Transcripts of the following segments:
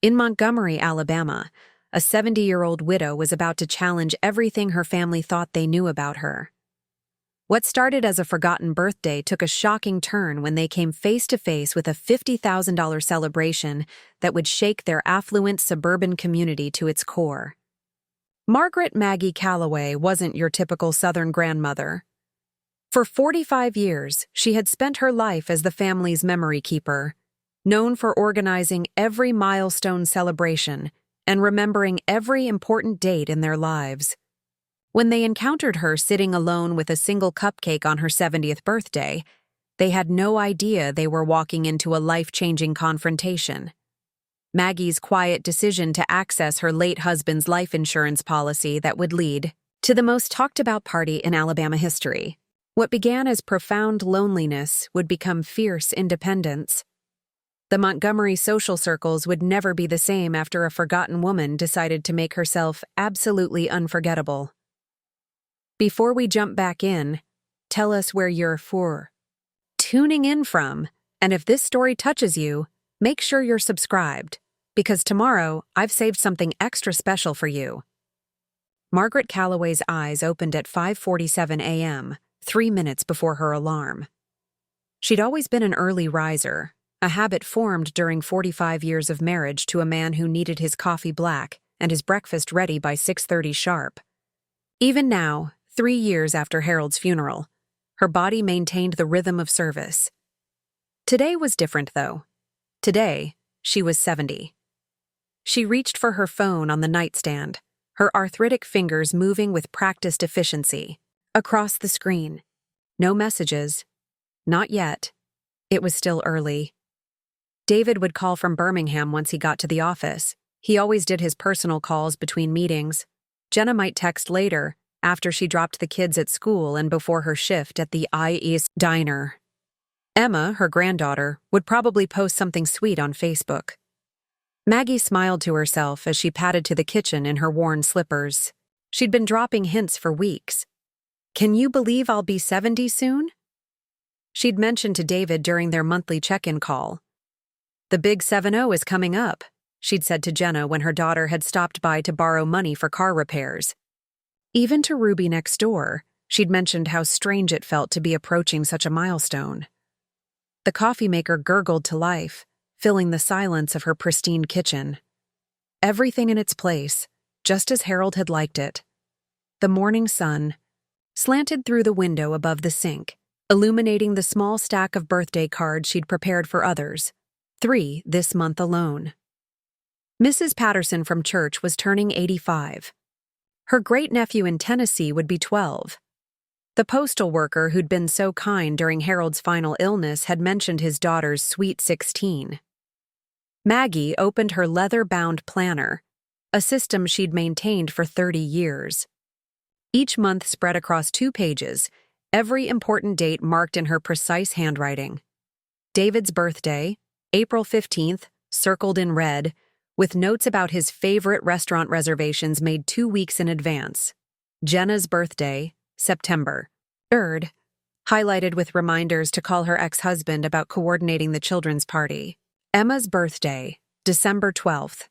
In Montgomery, Alabama, a 70-year-old widow was about to challenge everything her family thought they knew about her. What started as a forgotten birthday took a shocking turn when they came face to face with a $50,000 celebration that would shake their affluent suburban community to its core. Margaret Maggie Calloway wasn't your typical Southern grandmother. For 45 years, she had spent her life as the family's memory keeper, known for organizing every milestone celebration and remembering every important date in their lives. When they encountered her sitting alone with a single cupcake on her 70th birthday, they had no idea they were walking into a life-changing confrontation. Maggie's quiet decision to access her late husband's life insurance policy that would lead to the most talked-about party in Alabama history. What began as profound loneliness would become fierce independence. The Montgomery social circles would never be the same after a forgotten woman decided to make herself absolutely unforgettable. Before we jump back in, tell us where you're tuning in from, and if this story touches you, make sure you're subscribed, because tomorrow I've saved something extra special for you. Margaret Calloway's eyes opened at 5:47 a.m., 3 minutes before her alarm. She'd always been an early riser, a habit formed during 45 years of marriage to a man who needed his coffee black and his breakfast ready by 6:30 sharp. Even now, 3 years after Harold's funeral, her body maintained the rhythm of service. Today was different, though. Today, she was 70. She reached for her phone on the nightstand, her arthritic fingers moving with practiced efficiency. Across the screen. No messages. Not yet. It was still early. David would call from Birmingham once he got to the office. He always did his personal calls between meetings. Jenna might text later, after she dropped the kids at school and before her shift at the IE's diner. Emma, her granddaughter, would probably post something sweet on Facebook. Maggie smiled to herself as she padded to the kitchen in her worn slippers. She'd been dropping hints for weeks. "Can you believe I'll be 70 soon?" She'd mentioned to David during their monthly check-in call. "The big 7-0 is coming up," she'd said to Jenna when her daughter had stopped by to borrow money for car repairs. Even to Ruby next door, she'd mentioned how strange it felt to be approaching such a milestone. The coffee maker gurgled to life, filling the silence of her pristine kitchen. Everything in its place, just as Harold had liked it. The morning sun slanted through the window above the sink, illuminating the small stack of birthday cards she'd prepared for others, 3 this month alone. Mrs. Patterson from church was turning 85. Her great-nephew in Tennessee would be 12. The postal worker who'd been so kind during Harold's final illness had mentioned his daughter's sweet 16. Maggie opened her leather-bound planner, a system she'd maintained for 30 years. Each month spread across 2 pages, every important date marked in her precise handwriting. David's birthday, April 15th, circled in red, with notes about his favorite restaurant reservations made 2 weeks in advance. Jenna's birthday, September 3rd, highlighted with reminders to call her ex-husband about coordinating the children's party. Emma's birthday, December 12th,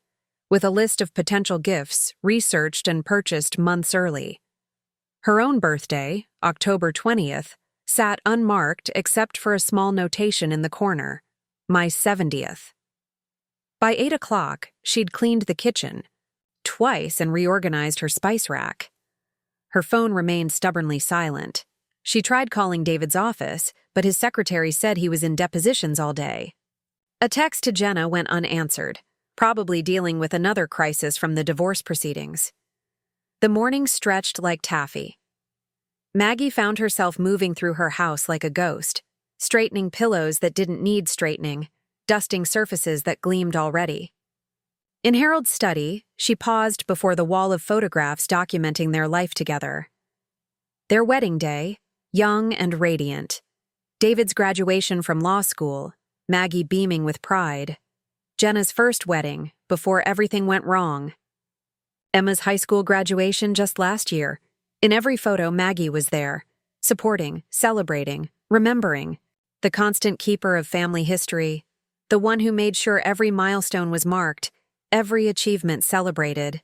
with a list of potential gifts researched and purchased months early. Her own birthday, October 20th, sat unmarked except for a small notation in the corner, my 70th. By 8 o'clock, she'd cleaned the kitchen, twice, and reorganized her spice rack. Her phone remained stubbornly silent. She tried calling David's office, but his secretary said he was in depositions all day. A text to Jenna went unanswered, probably dealing with another crisis from the divorce proceedings. The morning stretched like taffy. Maggie found herself moving through her house like a ghost, straightening pillows that didn't need straightening, dusting surfaces that gleamed already. In Harold's study, she paused before the wall of photographs documenting their life together. Their wedding day, young and radiant. David's graduation from law school, Maggie beaming with pride. Jenna's first wedding, before everything went wrong. Emma's high school graduation just last year. In every photo, Maggie was there, supporting, celebrating, remembering, the constant keeper of family history, the one who made sure every milestone was marked, every achievement celebrated.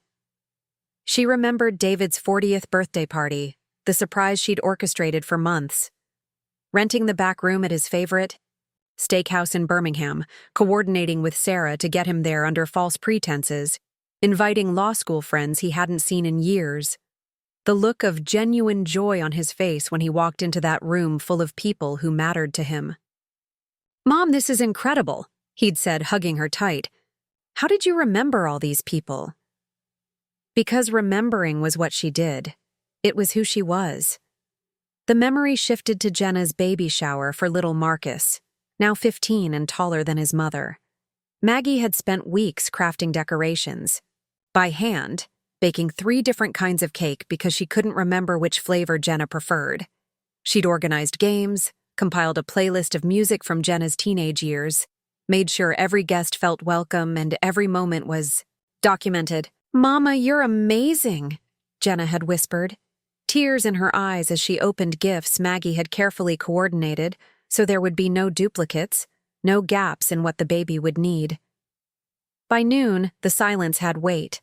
She remembered David's 40th birthday party, the surprise she'd orchestrated for months. Renting the back room at his favorite steakhouse in Birmingham, coordinating with Sarah to get him there under false pretenses, inviting law school friends he hadn't seen in years. The look of genuine joy on his face when he walked into that room full of people who mattered to him. "Mom, this is incredible," he'd said, hugging her tight. "How did you remember all these people?" Because remembering was what she did. It was who she was. The memory shifted to Jenna's baby shower for little Marcus, now 15 and taller than his mother. Maggie had spent weeks crafting decorations. By hand, baking 3 different kinds of cake because she couldn't remember which flavor Jenna preferred. She'd organized games, compiled a playlist of music from Jenna's teenage years, made sure every guest felt welcome and every moment was documented. "Mama, you're amazing," Jenna had whispered, tears in her eyes as she opened gifts Maggie had carefully coordinated so there would be no duplicates, no gaps in what the baby would need. By noon, the silence had weight.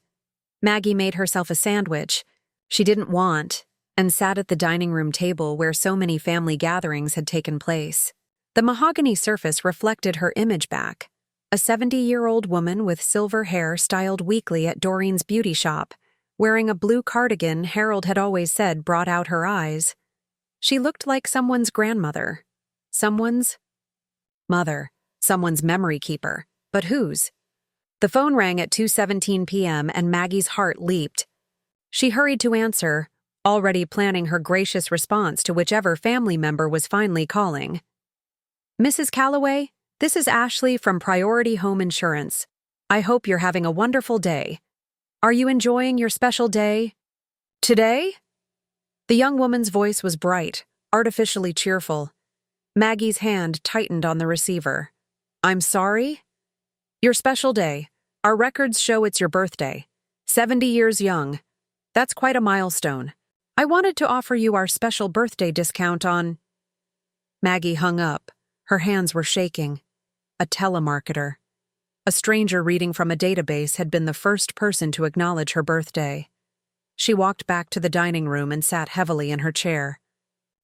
Maggie made herself a sandwich she didn't want and sat at the dining room table where so many family gatherings had taken place. The mahogany surface reflected her image back, a 70-year-old woman with silver hair styled weekly at Doreen's beauty shop, wearing a blue cardigan Harold had always said brought out her eyes. She looked like someone's grandmother. Someone's mother. Someone's memory keeper. But whose? The phone rang at 2:17 p.m. and Maggie's heart leaped. She hurried to answer, already planning her gracious response to whichever family member was finally calling. "Mrs. Calloway, this is Ashley from Priority Home Insurance. I hope you're having a wonderful day. Are you enjoying your special day today?" The young woman's voice was bright, artificially cheerful. Maggie's hand tightened on the receiver. "I'm sorry?" "Your special day. Our records show it's your birthday. 70 years young. That's quite a milestone. I wanted to offer you our special birthday discount on—" Maggie hung up. Her hands were shaking. A telemarketer. A stranger reading from a database had been the first person to acknowledge her birthday. She walked back to the dining room and sat heavily in her chair.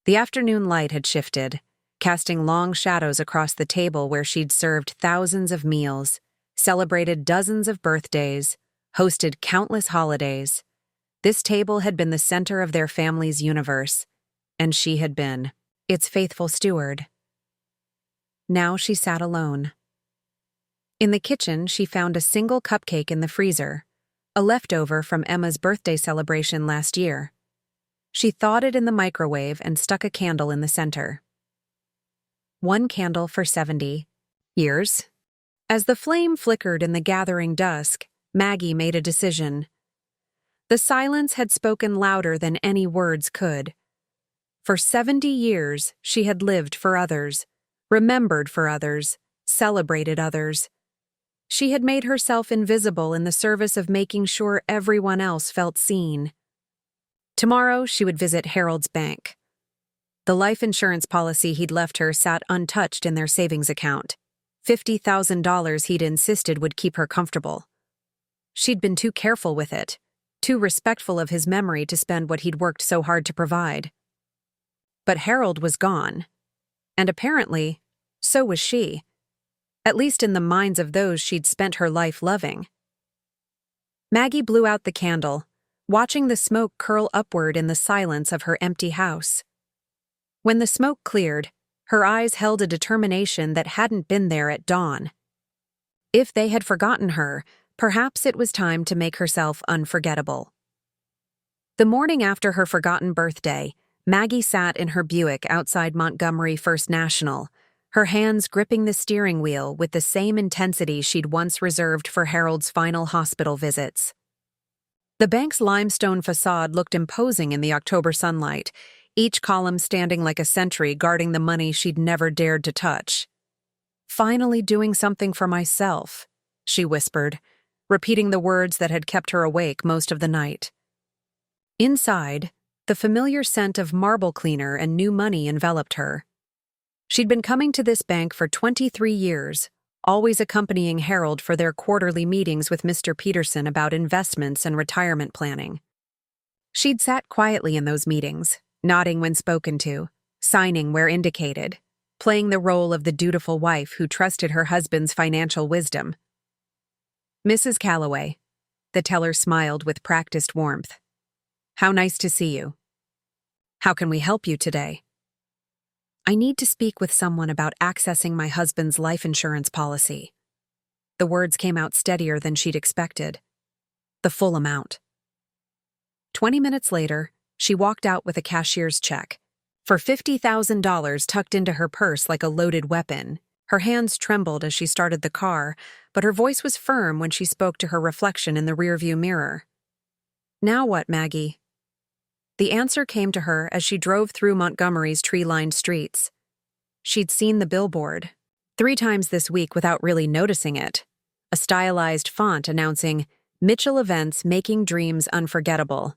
The afternoon light had shifted, casting long shadows across the table where she'd served thousands of meals, celebrated dozens of birthdays, hosted countless holidays. This table had been the center of their family's universe, and she had been its faithful steward. Now she sat alone. In the kitchen, she found a single cupcake in the freezer, a leftover from Emma's birthday celebration last year. She thawed it in the microwave and stuck a candle in the center. 1 candle for 70 years. As the flame flickered in the gathering dusk, Maggie made a decision. The silence had spoken louder than any words could. For 70 years, she had lived for others, remembered for others, celebrated others. She had made herself invisible in the service of making sure everyone else felt seen. Tomorrow, she would visit Harold's bank. The life insurance policy he'd left her sat untouched in their savings account. $50,000 he'd insisted would keep her comfortable. She'd been too careful with it, too respectful of his memory to spend what he'd worked so hard to provide. But Harold was gone. And apparently, so was she. At least in the minds of those she'd spent her life loving. Maggie blew out the candle, watching the smoke curl upward in the silence of her empty house. When the smoke cleared, her eyes held a determination that hadn't been there at dawn. If they had forgotten her, perhaps it was time to make herself unforgettable. The morning after her forgotten birthday, Maggie sat in her Buick outside Montgomery First National, her hands gripping the steering wheel with the same intensity she'd once reserved for Harold's final hospital visits. The bank's limestone facade looked imposing in the October sunlight, each column standing like a sentry guarding the money she'd never dared to touch. "Finally doing something for myself," she whispered, repeating the words that had kept her awake most of the night. Inside, the familiar scent of marble cleaner and new money enveloped her. She'd been coming to this bank for 23 years, always accompanying Harold for their quarterly meetings with Mr. Peterson about investments and retirement planning. She'd sat quietly in those meetings, nodding when spoken to, signing where indicated, playing the role of the dutiful wife who trusted her husband's financial wisdom. "Mrs. Calloway," the teller smiled with practiced warmth. "How nice to see you. How can we help you today?" "I need to speak with someone about accessing my husband's life insurance policy." The words came out steadier than she'd expected. The full amount. 20 minutes later, she walked out with a cashier's check for $50,000 tucked into her purse like a loaded weapon. Her hands trembled as she started the car, but her voice was firm when she spoke to her reflection in the rearview mirror. "Now what, Maggie?" The answer came to her as she drove through Montgomery's tree-lined streets. She'd seen the billboard 3 times this week without really noticing it. A stylized font announcing, "Mitchell Events Making Dreams Unforgettable."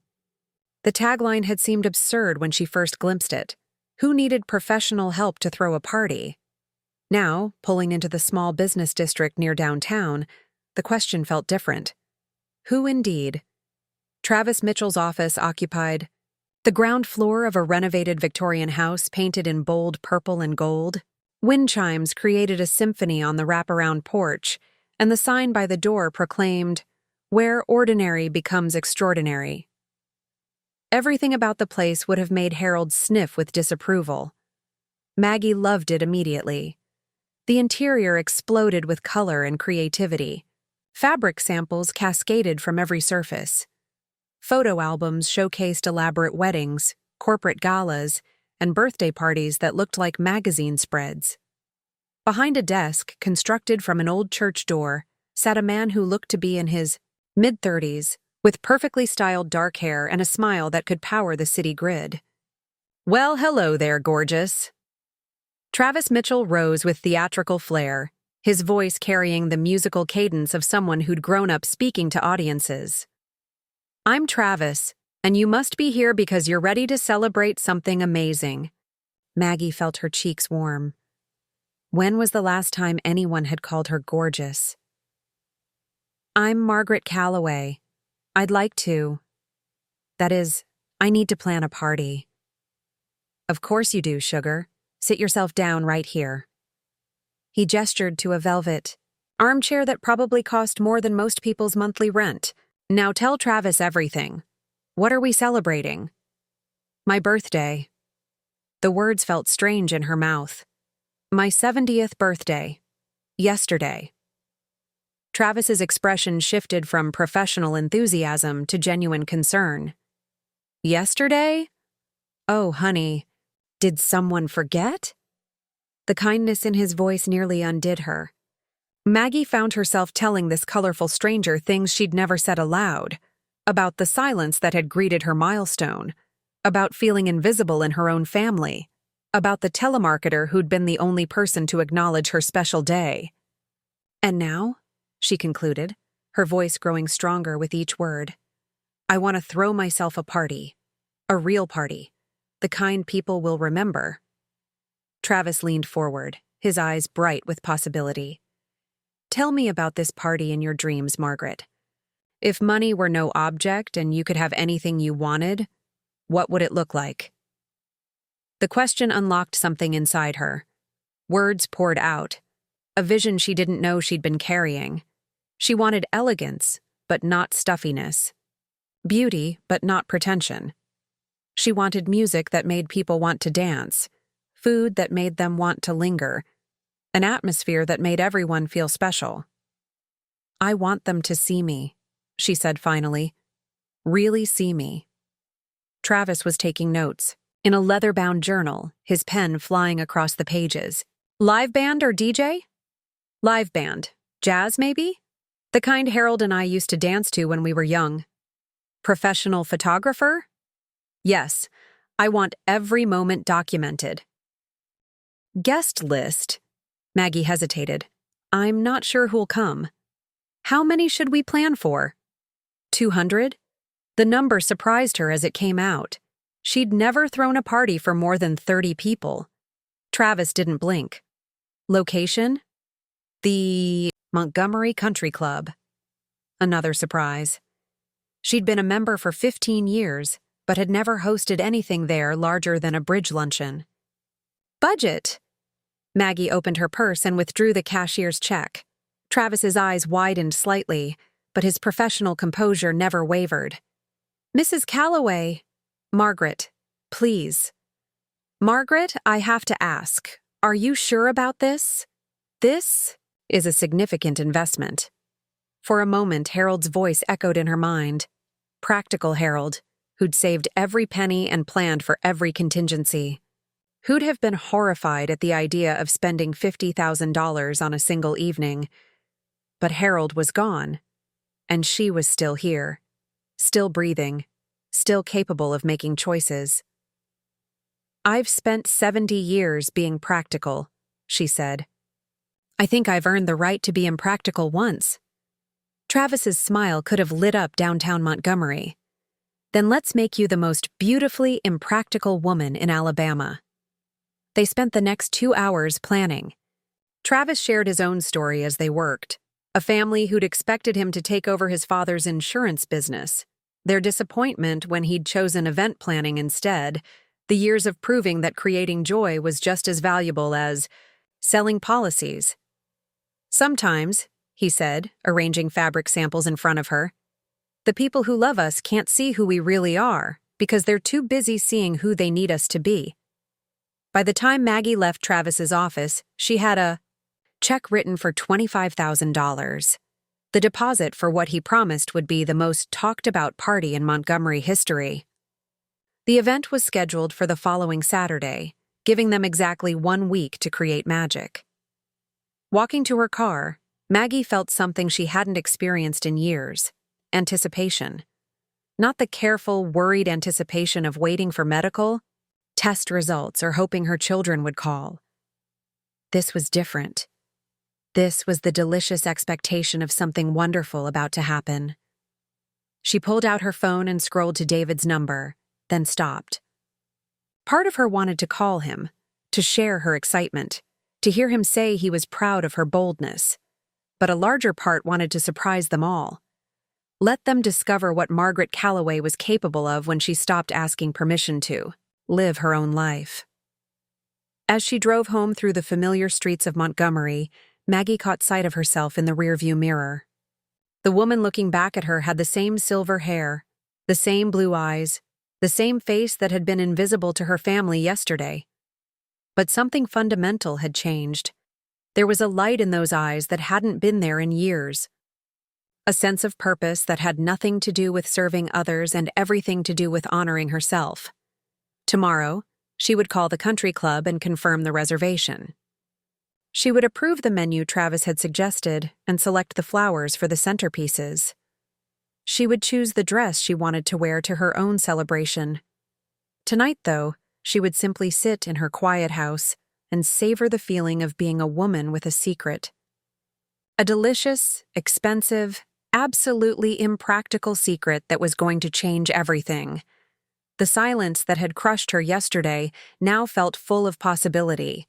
The tagline had seemed absurd when she first glimpsed it. Who needed professional help to throw a party? Now, pulling into the small business district near downtown, the question felt different. Who indeed? Travis Mitchell's office occupied the ground floor of a renovated Victorian house painted in bold purple and gold. Wind chimes created a symphony on the wraparound porch, and the sign by the door proclaimed, "Where ordinary becomes extraordinary." Everything about the place would have made Harold sniff with disapproval. Maggie loved it immediately. The interior exploded with color and creativity. Fabric samples cascaded from every surface. Photo albums showcased elaborate weddings, corporate galas, and birthday parties that looked like magazine spreads. Behind a desk, constructed from an old church door, sat a man who looked to be in his mid-30s, with perfectly styled dark hair and a smile that could power the city grid. "Well, hello there, gorgeous." Travis Mitchell rose with theatrical flair, his voice carrying the musical cadence of someone who'd grown up speaking to audiences. "I'm Travis, and you must be here because you're ready to celebrate something amazing." Maggie felt her cheeks warm. When was the last time anyone had called her gorgeous? "I'm Margaret Calloway. I'd like to. That is, I need to plan a party." "Of course you do, sugar. Sit yourself down right here." He gestured to a velvet armchair that probably cost more than most people's monthly rent. "Now tell Travis everything. What are we celebrating?" "My birthday." The words felt strange in her mouth. "My 70th birthday. Yesterday." Travis's expression shifted from professional enthusiasm to genuine concern. "Yesterday? Oh, honey, did someone forget?" The kindness in his voice nearly undid her. Maggie found herself telling this colorful stranger things she'd never said aloud, about the silence that had greeted her milestone, about feeling invisible in her own family, about the telemarketer who'd been the only person to acknowledge her special day. "And now," she concluded, her voice growing stronger with each word, "I want to throw myself a party. A real party. The kind people will remember." Travis leaned forward, his eyes bright with possibility. "Tell me about this party in your dreams, Margaret. If money were no object and you could have anything you wanted, what would it look like?" The question unlocked something inside her. Words poured out, a vision she didn't know she'd been carrying. She wanted elegance, but not stuffiness. Beauty, but not pretension. She wanted music that made people want to dance, food that made them want to linger, an atmosphere that made everyone feel special. "I want them to see me," she said finally. "Really see me." Travis was taking notes, in a leather-bound journal, his pen flying across the pages. "Live band or DJ?" "Live band. Jazz, maybe? The kind Harold and I used to dance to when we were young." "Professional photographer?" "Yes. I want every moment documented." "Guest list?" Maggie hesitated. "I'm not sure who'll come." "How many should we plan for?" 200? The number surprised her as it came out. She'd never thrown a party for more than 30 people. Travis didn't blink. "Location?" The Montgomery Country Club. Another surprise. She'd been a member for 15 years, but had never hosted anything there larger than a bridge luncheon. Budget! Maggie opened her purse and withdrew the cashier's check. Travis's eyes widened slightly, but his professional composure never wavered. Mrs. Calloway. Margaret, please. Margaret, I have to ask, are you sure about this? This is a significant investment. For a moment, Harold's voice echoed in her mind. Practical Harold, who'd saved every penny and planned for every contingency. Who'd have been horrified at the idea of spending $50,000 on a single evening. But Harold was gone, and she was still here, still breathing, still capable of making choices. I've spent 70 years being practical, she said. I think I've earned the right to be impractical once. Travis's smile could have lit up downtown Montgomery. Then let's make you the most beautifully impractical woman in Alabama. They spent the next 2 hours planning. Travis shared his own story as they worked. A family who'd expected him to take over his father's insurance business. Their disappointment when he'd chosen event planning instead. The years of proving that creating joy was just as valuable as selling policies. Sometimes, he said, arranging fabric samples in front of her, the people who love us can't see who we really are because they're too busy seeing who they need us to be. By the time Maggie left Travis's office, she had a check written for $25,000. The deposit for what he promised would be the most talked-about party in Montgomery history. The event was scheduled for the following Saturday, giving them exactly 1 week to create magic. Walking to her car, Maggie felt something she hadn't experienced in years: anticipation. Not the careful, worried anticipation of waiting for medical, test results, or hoping her children would call. This was different. This was the delicious expectation of something wonderful about to happen. She pulled out her phone and scrolled to David's number, then stopped. Part of her wanted to call him, to share her excitement, to hear him say he was proud of her boldness. But a larger part wanted to surprise them all. Let them discover what Margaret Calloway was capable of when she stopped asking permission to live her own life. As she drove home through the familiar streets of Montgomery, Maggie caught sight of herself in the rearview mirror. The woman looking back at her had the same silver hair, the same blue eyes, the same face that had been invisible to her family yesterday. But something fundamental had changed. There was a light in those eyes that hadn't been there in years. A sense of purpose that had nothing to do with serving others and everything to do with honoring herself. Tomorrow, she would call the country club and confirm the reservation. She would approve the menu Travis had suggested and select the flowers for the centerpieces. She would choose the dress she wanted to wear to her own celebration. Tonight, though, she would simply sit in her quiet house and savor the feeling of being a woman with a secret. A delicious, expensive, absolutely impractical secret that was going to change everything. The silence that had crushed her yesterday now felt full of possibility.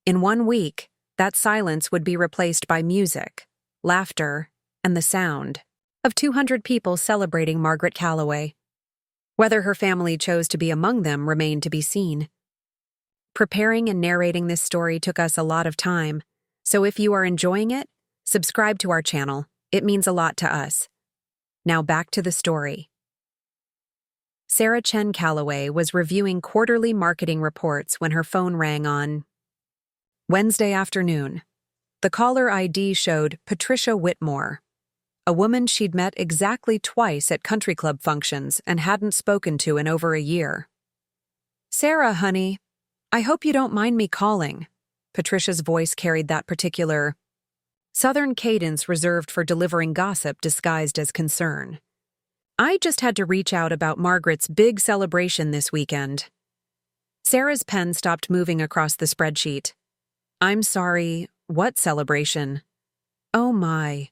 In 1 week, that silence would be replaced by music, laughter, and the sound of 200 people celebrating Margaret Calloway. Whether her family chose to be among them remained to be seen. Preparing and narrating this story took us a lot of time, so if you are enjoying it, subscribe to our channel. It means a lot to us. Now back to the story. Sarah Chen Calloway was reviewing quarterly marketing reports when her phone rang on Wednesday afternoon. The caller ID showed Patricia Whitmore, a woman she'd met exactly twice at country club functions and hadn't spoken to in over a year. "Sarah, honey, I hope you don't mind me calling." Patricia's voice carried that particular Southern cadence reserved for delivering gossip disguised as concern. "I just had to reach out about Margaret's big celebration this weekend." Sarah's pen stopped moving across the spreadsheet. "I'm sorry, what celebration?" "Oh my."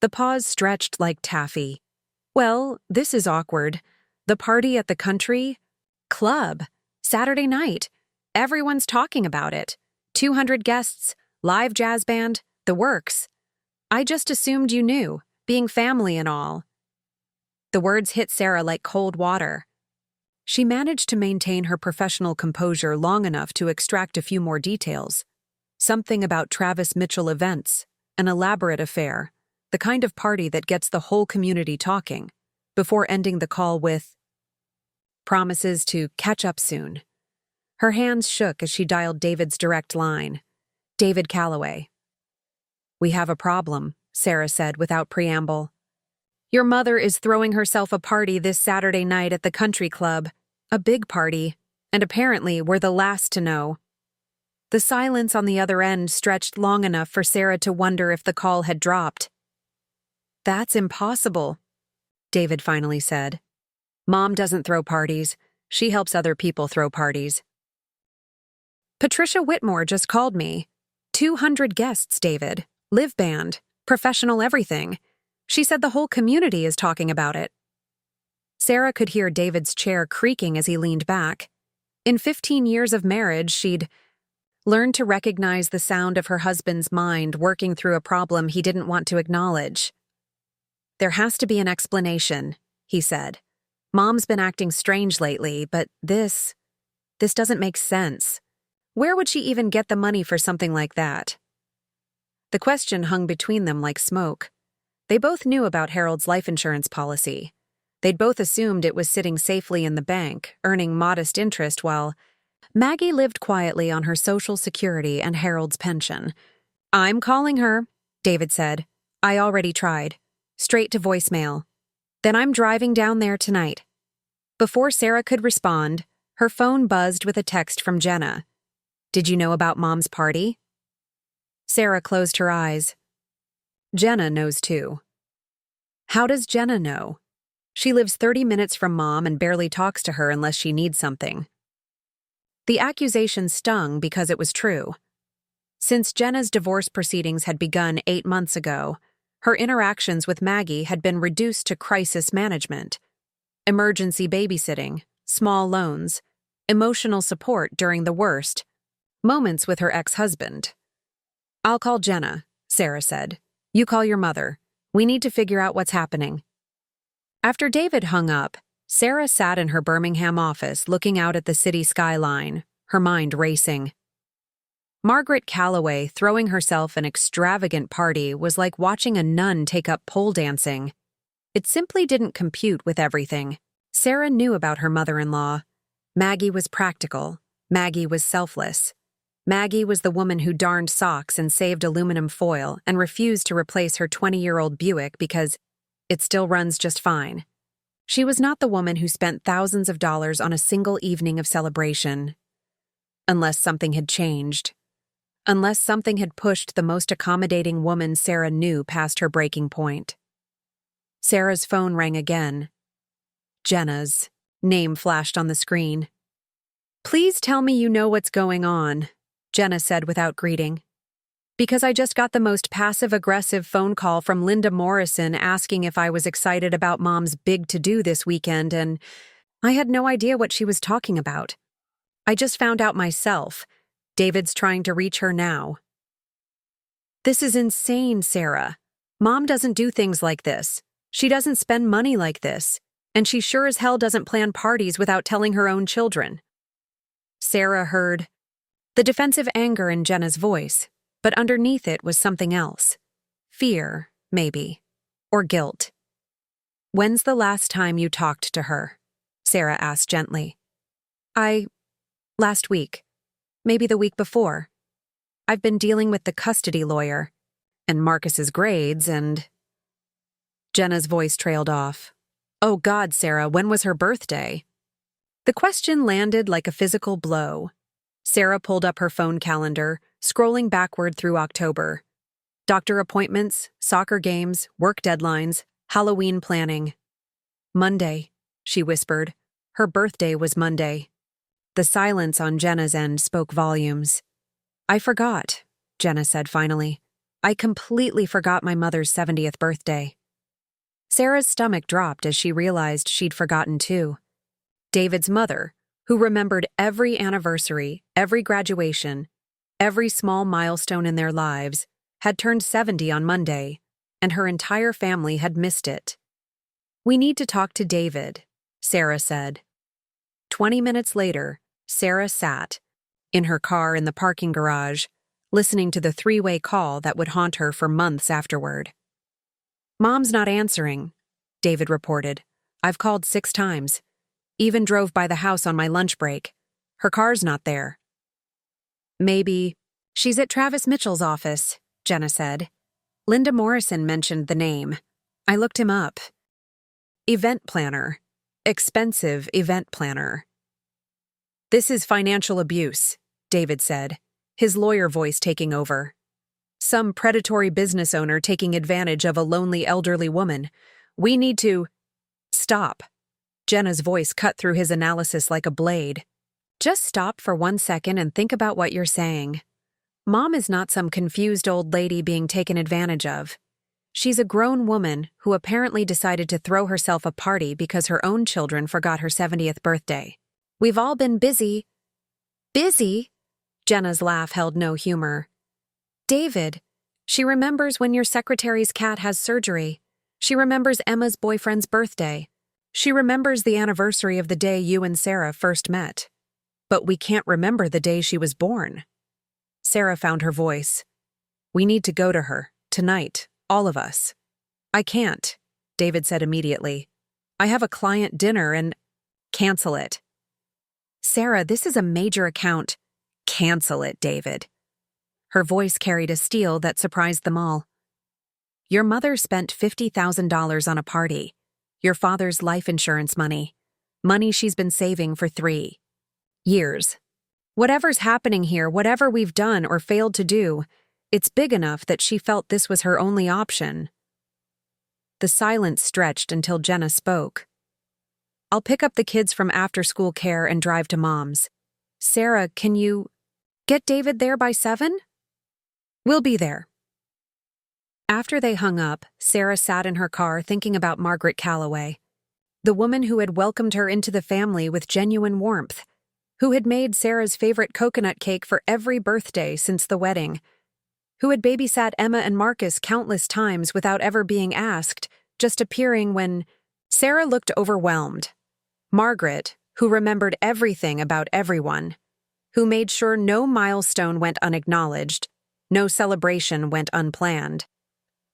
The pause stretched like taffy. "Well, this is awkward. The party at the country club, Saturday night. Everyone's talking about it. 200 guests, live jazz band, The works. I just assumed you knew, being family and all. The words hit Sarah like cold water. She managed to maintain her professional composure long enough to extract a few more details. Something about Travis Mitchell events, an elaborate affair, the kind of party that gets the whole community talking, before ending the call with promises to catch up soon. Her hands shook as she dialed David's direct line. David Calloway. "We have a problem," Sarah said without preamble. "Your mother is throwing herself a party this Saturday night at the country club. A big party, and apparently we're the last to know." The silence on the other end stretched long enough for Sarah to wonder if the call had dropped. "That's impossible," David finally said. "Mom doesn't throw parties. She helps other people throw parties." "Patricia Whitmore just called me. 200 guests, David. Live band. Professional everything. She said the whole community is talking about it." Sarah could hear David's chair creaking as he leaned back. In 15 years of marriage, she'd learned to recognize the sound of her husband's mind working through a problem he didn't want to acknowledge. "There has to be an explanation," he said. "Mom's been acting strange lately, but this doesn't make sense. Where would she even get the money for something like that?" The question hung between them like smoke. They both knew about Harold's life insurance policy. They'd both assumed it was sitting safely in the bank, earning modest interest while Maggie lived quietly on her Social Security and Harold's pension. "I'm calling her," David said. "I already tried. Straight to voicemail. Then I'm driving down there tonight." Before Sarah could respond, her phone buzzed with a text from Jenna. "Did you know about Mom's party?" Sarah closed her eyes. Jenna knows too. How does Jenna know? She lives 30 minutes from Mom and barely talks to her unless she needs something. The accusation stung because it was true. Since Jenna's divorce proceedings had begun 8 months ago, her interactions with Maggie had been reduced to crisis management, emergency babysitting, small loans, emotional support during the worst, moments with her ex-husband. "I'll call Jenna," Sarah said. "You call your mother. We need to figure out what's happening." After David hung up, Sarah sat in her Birmingham office looking out at the city skyline, her mind racing. Margaret Calloway throwing herself an extravagant party was like watching a nun take up pole dancing. It simply didn't compute with everything. Sarah knew about her mother-in-law. Maggie was practical. Maggie was selfless. Maggie was the woman who darned socks and saved aluminum foil and refused to replace her 20-year-old Buick because it still runs just fine. She was not the woman who spent thousands of dollars on a single evening of celebration. Unless something had changed. Unless something had pushed the most accommodating woman Sarah knew past her breaking point. Sarah's phone rang again. Jenna's name flashed on the screen. "Please tell me you know what's going on," Jenna said without greeting. "Because I just got the most passive-aggressive phone call from Linda Morrison asking if I was excited about Mom's big to-do this weekend, and I had no idea what she was talking about. I just found out myself. David's trying to reach her now." "This is insane, Sarah. Mom doesn't do things like this. She doesn't spend money like this. And she sure as hell doesn't plan parties without telling her own children." Sarah heard the defensive anger in Jenna's voice, but underneath it was something else. Fear, maybe. Or guilt. "When's the last time you talked to her?" Sarah asked gently. Last week. Maybe the week before. I've been dealing with the custody lawyer, and Marcus's grades, and..." Jenna's voice trailed off. "Oh God, Sarah, when was her birthday?" The question landed like a physical blow. Sarah pulled up her phone calendar, scrolling backward through October. Doctor appointments, soccer games, work deadlines, Halloween planning. "Monday," she whispered. Her birthday was Monday. The silence on Jenna's end spoke volumes. "I forgot," Jenna said finally. "I completely forgot my mother's 70th birthday." Sarah's stomach dropped as she realized she'd forgotten too. David's mother, who remembered every anniversary, every graduation, every small milestone in their lives, had turned 70 on Monday, and her entire family had missed it. "We need to talk to David," Sarah said. 20 minutes later, Sarah sat in her car in the parking garage, listening to the three-way call that would haunt her for months afterward. "Mom's not answering," David reported. "I've called 6 times. Even drove by the house on my lunch break. Her car's not there." "Maybe she's at Travis Mitchell's office," Jenna said. "Linda Morrison mentioned the name. I looked him up. Event planner. Expensive event planner." "This is financial abuse," David said, his lawyer voice taking over. "Some predatory business owner taking advantage of a lonely elderly woman. We need to—" "Stop." Jenna's voice cut through his analysis like a blade. "Just stop for 1 second and think about what you're saying. Mom is not some confused old lady being taken advantage of. She's a grown woman who apparently decided to throw herself a party because her own children forgot her 70th birthday. We've all been busy." "Busy?" Jenna's laugh held no humor. "David, she remembers when your secretary's cat has surgery. She remembers Emma's boyfriend's birthday. She remembers the anniversary of the day you and Sarah first met. But we can't remember the day she was born." Sarah found her voice. "We need to go to her, tonight, all of us." "I can't," David said immediately. "I have a client dinner and—" "Cancel it." "Sarah, this is a major account." "Cancel it, David." Her voice carried a steel that surprised them all. "Your mother spent $50,000 on a party. Your father's life insurance money. Money she's been saving for 3 years. Whatever's happening here, whatever we've done or failed to do, it's big enough that she felt this was her only option." The silence stretched until Jenna spoke. "I'll pick up the kids from after-school care and drive to Mom's. Sarah, can you get David there by 7? We'll be there." After they hung up, Sarah sat in her car thinking about Margaret Calloway, the woman who had welcomed her into the family with genuine warmth, who had made Sarah's favorite coconut cake for every birthday since the wedding, who had babysat Emma and Marcus countless times without ever being asked, just appearing when Sarah looked overwhelmed. Margaret, who remembered everything about everyone, who made sure no milestone went unacknowledged, no celebration went unplanned.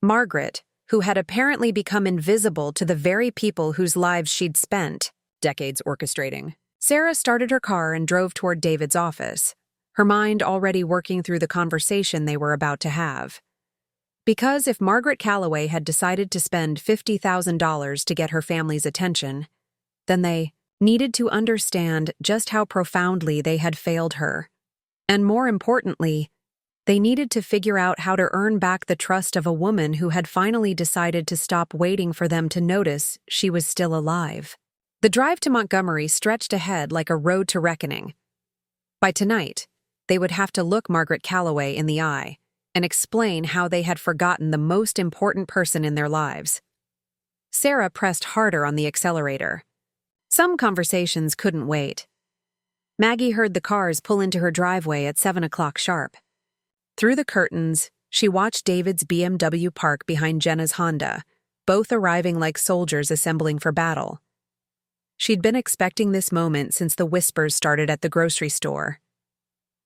Margaret, who had apparently become invisible to the very people whose lives she'd spent decades orchestrating. Sarah started her car and drove toward David's office, her mind already working through the conversation they were about to have. Because if Margaret Calloway had decided to spend $50,000 to get her family's attention, then they needed to understand just how profoundly they had failed her. And more importantly, they needed to figure out how to earn back the trust of a woman who had finally decided to stop waiting for them to notice she was still alive. The drive to Montgomery stretched ahead like a road to reckoning. By tonight, they would have to look Margaret Calloway in the eye and explain how they had forgotten the most important person in their lives. Sarah pressed harder on the accelerator. Some conversations couldn't wait. Maggie heard the cars pull into her driveway at 7 o'clock sharp. Through the curtains, she watched David's BMW park behind Jenna's Honda, both arriving like soldiers assembling for battle. She'd been expecting this moment since the whispers started at the grocery store.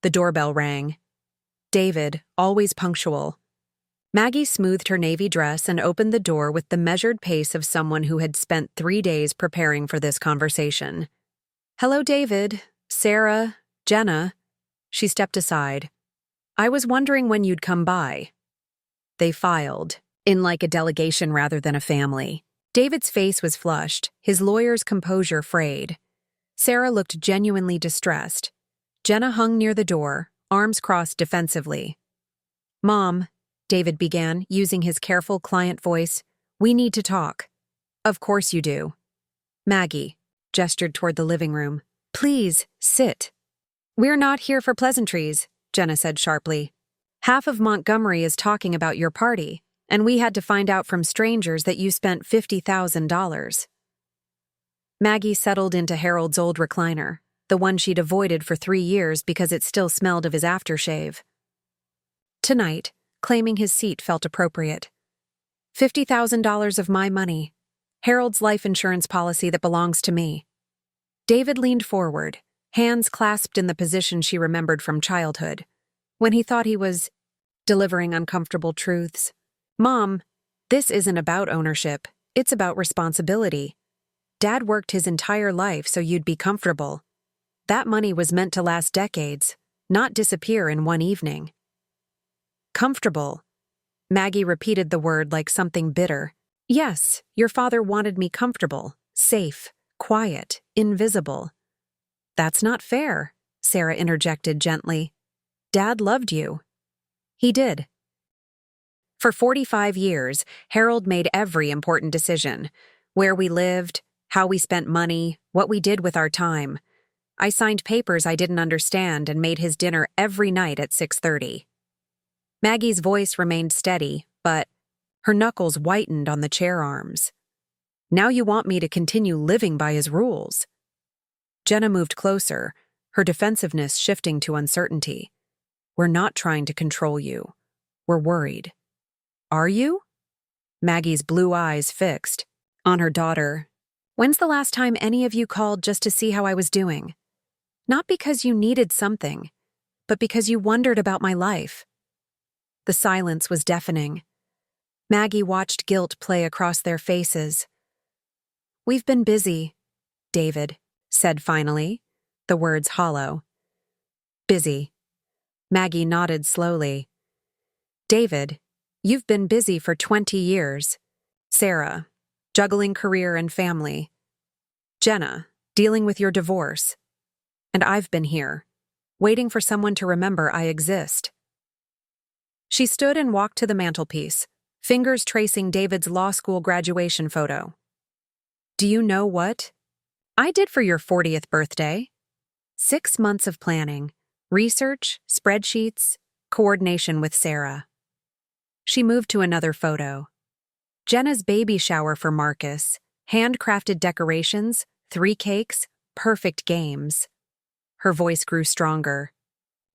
The doorbell rang. David, always punctual. Maggie smoothed her navy dress and opened the door with the measured pace of someone who had spent 3 days preparing for this conversation. "Hello, David, Sarah, Jenna." She stepped aside. "I was wondering when you'd come by." They filed, in like a delegation rather than a family. David's face was flushed, his lawyer's composure frayed. Sarah looked genuinely distressed. Jenna hung near the door, arms crossed defensively. "Mom," David began, using his careful client voice, "we need to talk." "Of course you do." Maggie gestured toward the living room. "Please, sit." "We're not here for pleasantries," Jenna said sharply. "Half of Montgomery is talking about your party, and we had to find out from strangers that you spent $50,000. Maggie settled into Harold's old recliner, the one she'd avoided for 3 years because it still smelled of his aftershave. Tonight, Claiming his seat felt appropriate. $50,000 of my money. Harold's life insurance policy that belongs to me. David leaned forward, hands clasped in the position she remembered from childhood, when he thought he was delivering uncomfortable truths. Mom, this isn't about ownership. It's about responsibility. Dad worked his entire life so you'd be comfortable. That money was meant to last decades, not disappear in one evening. Comfortable. Maggie repeated the word like something bitter. Yes, your father wanted me comfortable, safe, quiet, invisible. That's not fair, Sarah interjected gently. Dad loved you. He did. For 45 years, Harold made every important decision. Where we lived, how we spent money, what we did with our time. I signed papers I didn't understand and made his dinner every night at 6:30. Maggie's voice remained steady, but her knuckles whitened on the chair arms. Now you want me to continue living by his rules. Jenna moved closer, her defensiveness shifting to uncertainty. We're not trying to control you. We're worried. Are you? Maggie's blue eyes fixed on her daughter. When's the last time any of you called just to see how I was doing? Not because you needed something, but because you wondered about my life. The silence was deafening. Maggie watched guilt play across their faces. We've been busy, David said finally, the words hollow. Busy. Maggie nodded slowly. David, you've been busy for 20 years. Sarah, juggling career and family. Jenna, dealing with your divorce. And I've been here, waiting for someone to remember I exist. She stood and walked to the mantelpiece, fingers tracing David's law school graduation photo. Do you know what I did for your 40th birthday? 6 months of planning, research, spreadsheets, coordination with Sarah. She moved to another photo. Jenna's baby shower for Marcus, handcrafted decorations, 3 cakes, perfect games. Her voice grew stronger.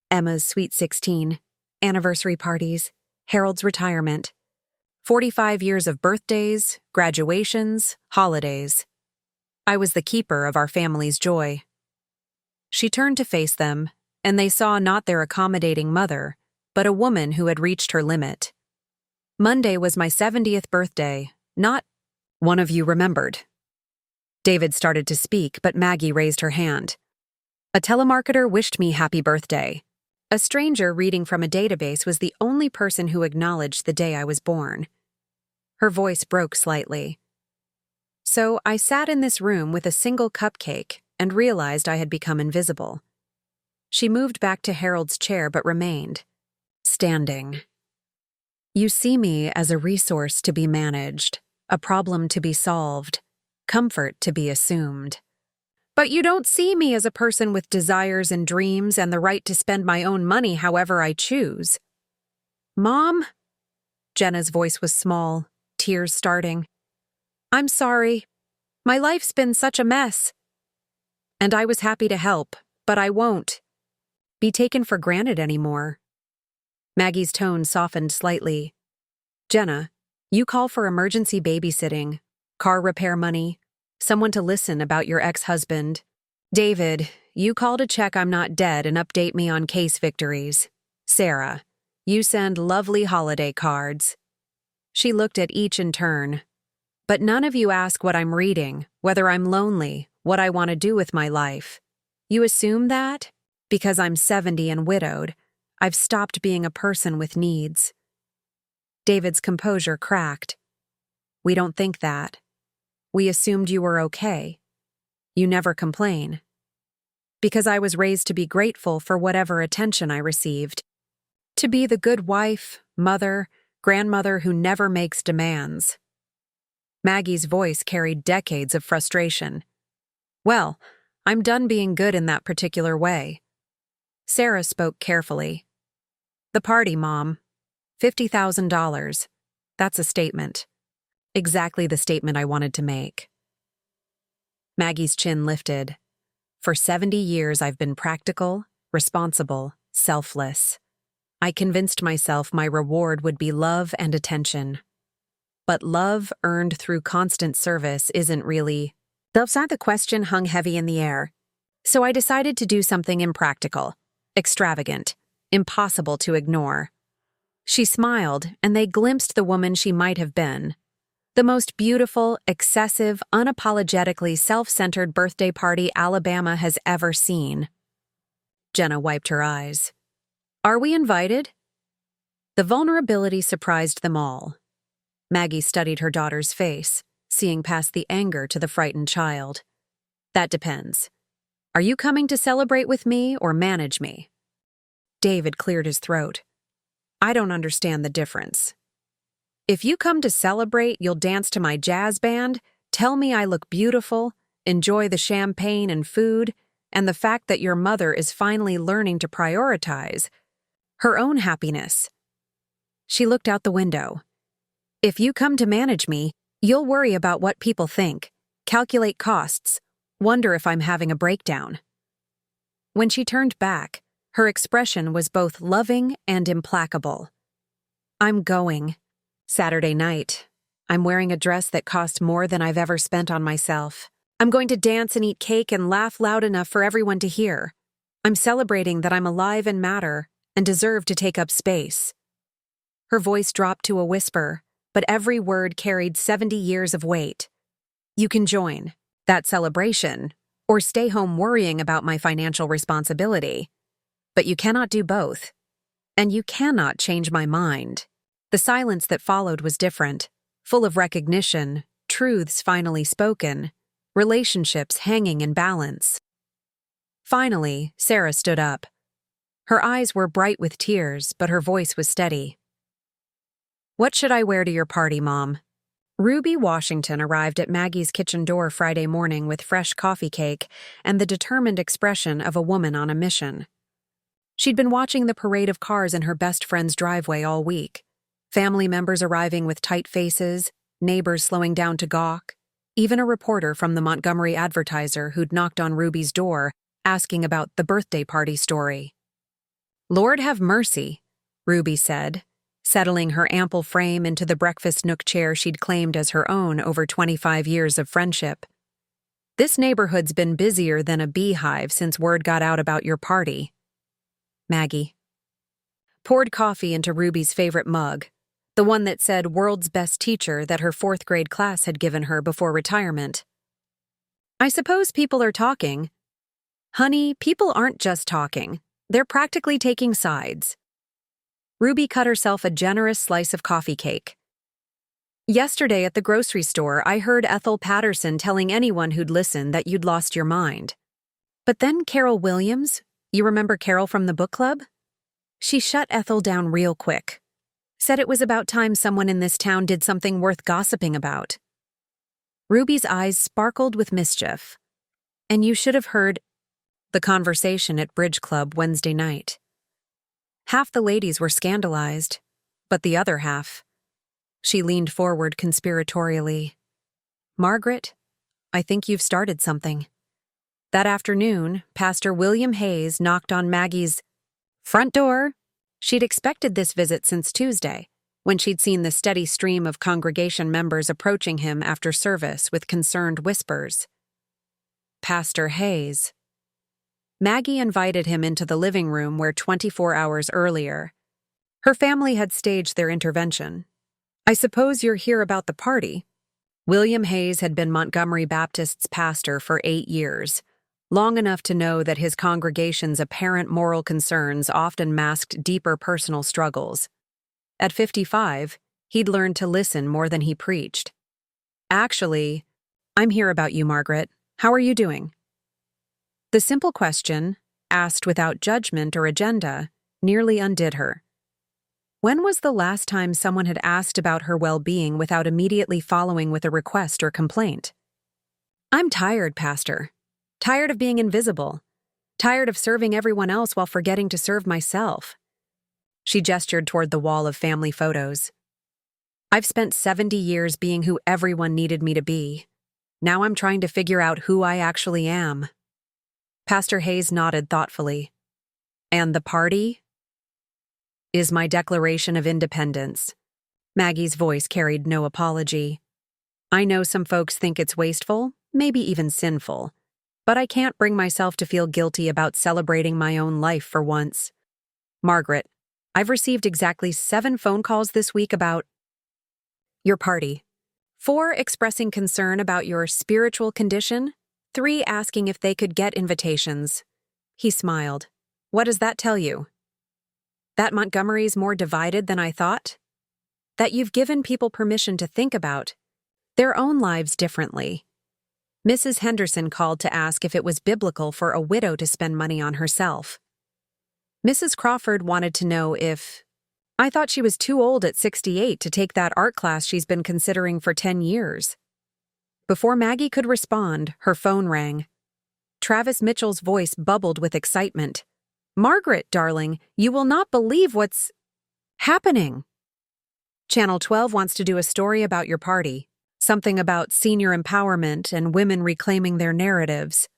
Emma's sweet 16, anniversary parties, Harold's retirement. 45 years of birthdays, graduations, holidays. I was the keeper of our family's joy. She turned to face them, and they saw not their accommodating mother, but a woman who had reached her limit. Monday was my 70th birthday, not one of you remembered. David started to speak, but Maggie raised her hand. A telemarketer wished me happy birthday. A stranger reading from a database was the only person who acknowledged the day I was born. Her voice broke slightly. So I sat in this room with a single cupcake and realized I had become invisible. She moved back to Harold's chair but remained, standing. You see me as a resource to be managed, a problem to be solved, comfort to be assumed. But you don't see me as a person with desires and dreams and the right to spend my own money however I choose. Mom? Jenna's voice was small, tears starting. I'm sorry. My life's been such a mess. And I was happy to help, but I won't be taken for granted anymore. Maggie's tone softened slightly. Jenna, you call for emergency babysitting, car repair money, someone to listen about your ex-husband. David, you call to check I'm not dead and update me on case victories. Sarah, you send lovely holiday cards. She looked at each in turn. But none of you ask what I'm reading, whether I'm lonely, what I want to do with my life. You assume that? Because I'm 70 and widowed, I've stopped being a person with needs. David's composure cracked. We don't think that. We assumed you were okay. You never complain. Because I was raised to be grateful for whatever attention I received. To be the good wife, mother, grandmother who never makes demands. Maggie's voice carried decades of frustration. Well, I'm done being good in that particular way. Sarah spoke carefully. The party, Mom. $50,000. That's a statement. Exactly the statement I wanted to make. Maggie's chin lifted. For 70 years I've been practical, responsible, selfless. I convinced myself my reward would be love and attention. But love earned through constant service isn't really. The question hung heavy in the air. So I decided to do something impractical, extravagant, impossible to ignore. She smiled, and they glimpsed the woman she might have been. The most beautiful, excessive, unapologetically self-centered birthday party Alabama has ever seen. Jenna wiped her eyes. Are we invited? The vulnerability surprised them all. Maggie studied her daughter's face, seeing past the anger to the frightened child. That depends. Are you coming to celebrate with me or manage me? David cleared his throat. I don't understand the difference. If you come to celebrate, you'll dance to my jazz band, tell me I look beautiful, enjoy the champagne and food, and the fact that your mother is finally learning to prioritize her own happiness. She looked out the window. If you come to manage me, you'll worry about what people think, calculate costs, wonder if I'm having a breakdown. When she turned back, her expression was both loving and implacable. I'm going. Saturday night. I'm wearing a dress that cost more than I've ever spent on myself. I'm going to dance and eat cake and laugh loud enough for everyone to hear. I'm celebrating that I'm alive and matter and deserve to take up space. Her voice dropped to a whisper, but every word carried 70 years of weight. You can join that celebration or stay home worrying about my financial responsibility. But you cannot do both. And you cannot change my mind. The silence that followed was different, full of recognition, truths finally spoken, relationships hanging in balance. Finally, Sarah stood up. Her eyes were bright with tears, but her voice was steady. What should I wear to your party, Mom? Ruby Washington arrived at Maggie's kitchen door Friday morning with fresh coffee cake and the determined expression of a woman on a mission. She'd been watching the parade of cars in her best friend's driveway all week. Family members arriving with tight faces, neighbors slowing down to gawk, even a reporter from the Montgomery Advertiser who'd knocked on Ruby's door, asking about the birthday party story. Lord have mercy, Ruby said, settling her ample frame into the breakfast nook chair she'd claimed as her own over 25 years of friendship. This neighborhood's been busier than a beehive since word got out about your party. Maggie poured coffee into Ruby's favorite mug, the one that said world's best teacher that her fourth grade class had given her before retirement. I suppose people are talking. Honey, people aren't just talking. They're practically taking sides. Ruby cut herself a generous slice of coffee cake. Yesterday at the grocery store, I heard Ethel Patterson telling anyone who'd listen that you'd lost your mind. But then Carol Williams, you remember Carol from the book club? She shut Ethel down real quick. Said it was about time someone in this town did something worth gossiping about. Ruby's eyes sparkled with mischief. And you should have heard the conversation at Bridge Club Wednesday night. Half the ladies were scandalized, but the other half. She leaned forward conspiratorially. Margaret, I think you've started something. That afternoon, Pastor William Hayes knocked on Maggie's front door. She'd expected this visit since Tuesday, when she'd seen the steady stream of congregation members approaching him after service with concerned whispers. Pastor Hayes. Maggie invited him into the living room where 24 hours earlier, her family had staged their intervention. I suppose you're here about the party. William Hayes had been Montgomery Baptist's pastor for 8 years. Long enough to know that his congregation's apparent moral concerns often masked deeper personal struggles. At 55, he'd learned to listen more than he preached. Actually, I'm here about you, Margaret. How are you doing? The simple question, asked without judgment or agenda, nearly undid her. When was the last time someone had asked about her well-being without immediately following with a request or complaint? I'm tired, Pastor. Tired of being invisible. Tired of serving everyone else while forgetting to serve myself. She gestured toward the wall of family photos. I've spent 70 years being who everyone needed me to be. Now I'm trying to figure out who I actually am. Pastor Hayes nodded thoughtfully. And the party? is my Declaration of Independence." Maggie's voice carried no apology. "I know some folks think it's wasteful, maybe even sinful, but I can't bring myself to feel guilty about celebrating my own life for once. Margaret, I've received exactly 7 phone calls this week about your party. 4 expressing concern about your spiritual condition, 3 asking if they could get invitations." He smiled. "What does that tell you? That Montgomery's more divided than I thought? That you've given people permission to think about their own lives differently?" Mrs. Henderson called to ask if it was biblical for a widow to spend money on herself. Mrs. Crawford wanted to know if I thought she was too old at 68 to take that art class she's been considering for 10 years. Before Maggie could respond, her phone rang. Travis Mitchell's voice bubbled with excitement. "Margaret, darling, you will not believe what's happening. Channel 12 wants to do a story about your party, something about senior empowerment and women reclaiming their narratives.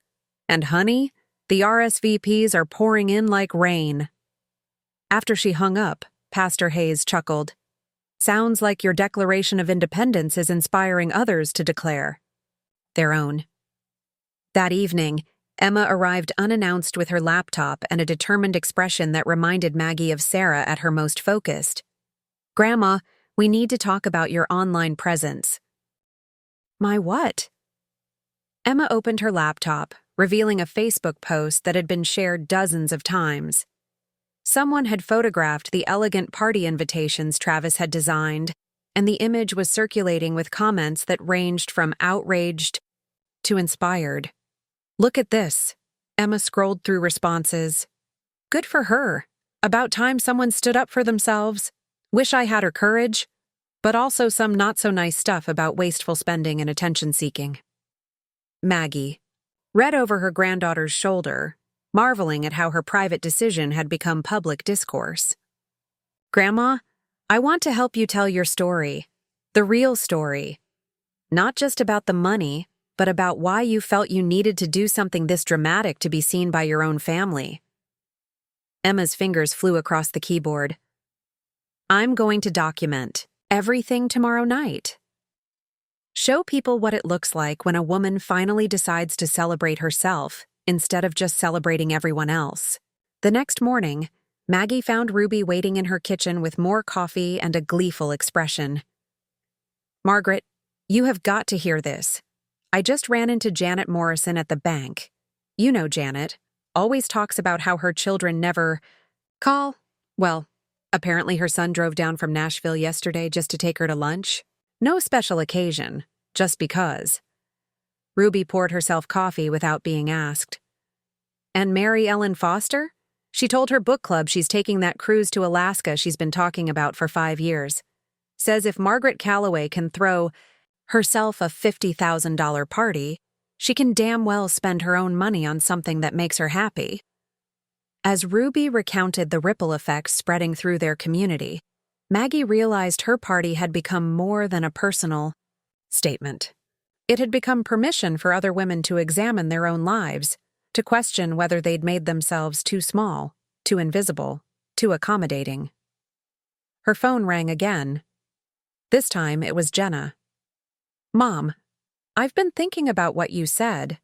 And honey, the RSVPs are pouring in like rain." After she hung up, Pastor Hayes chuckled. "Sounds like your Declaration of Independence is inspiring others to declare their own." That evening, Emma arrived unannounced with her laptop and a determined expression that reminded Maggie of Sarah at her most focused. "Grandma, we need to talk about your online presence." "My what?" Emma opened her laptop, revealing a Facebook post that had been shared dozens of times. Someone had photographed the elegant party invitations Travis had designed, and the image was circulating with comments that ranged from outraged to inspired. "Look at this." Emma scrolled through responses. "Good for her. About time someone stood up for themselves. Wish I had her courage." But also some not-so-nice stuff about wasteful spending and attention-seeking. Maggie read over her granddaughter's shoulder, marveling at how her private decision had become public discourse. "Grandma, I want to help you tell your story. The real story. Not just about the money, but about why you felt you needed to do something this dramatic to be seen by your own family." Emma's fingers flew across the keyboard. "I'm going to document everything tomorrow night. Show people what it looks like when a woman finally decides to celebrate herself instead of just celebrating everyone else." The next morning, Maggie found Ruby waiting in her kitchen with more coffee and a gleeful expression. "Margaret, you have got to hear this. I just ran into Janet Morrison at the bank. You know Janet, always talks about how her children never call. Well, apparently her son drove down from Nashville yesterday just to take her to lunch. No special occasion, just because." Ruby poured herself coffee without being asked. "And Mary Ellen Foster? She told her book club she's taking that cruise to Alaska she's been talking about for 5 years. Says if Margaret Calloway can throw herself a $50,000 party, she can damn well spend her own money on something that makes her happy." As Ruby recounted the ripple effects spreading through their community, Maggie realized her party had become more than a personal statement. It had become permission for other women to examine their own lives, to question whether they'd made themselves too small, too invisible, too accommodating. Her phone rang again. This time it was Jenna. "Mom, I've been thinking about what you said,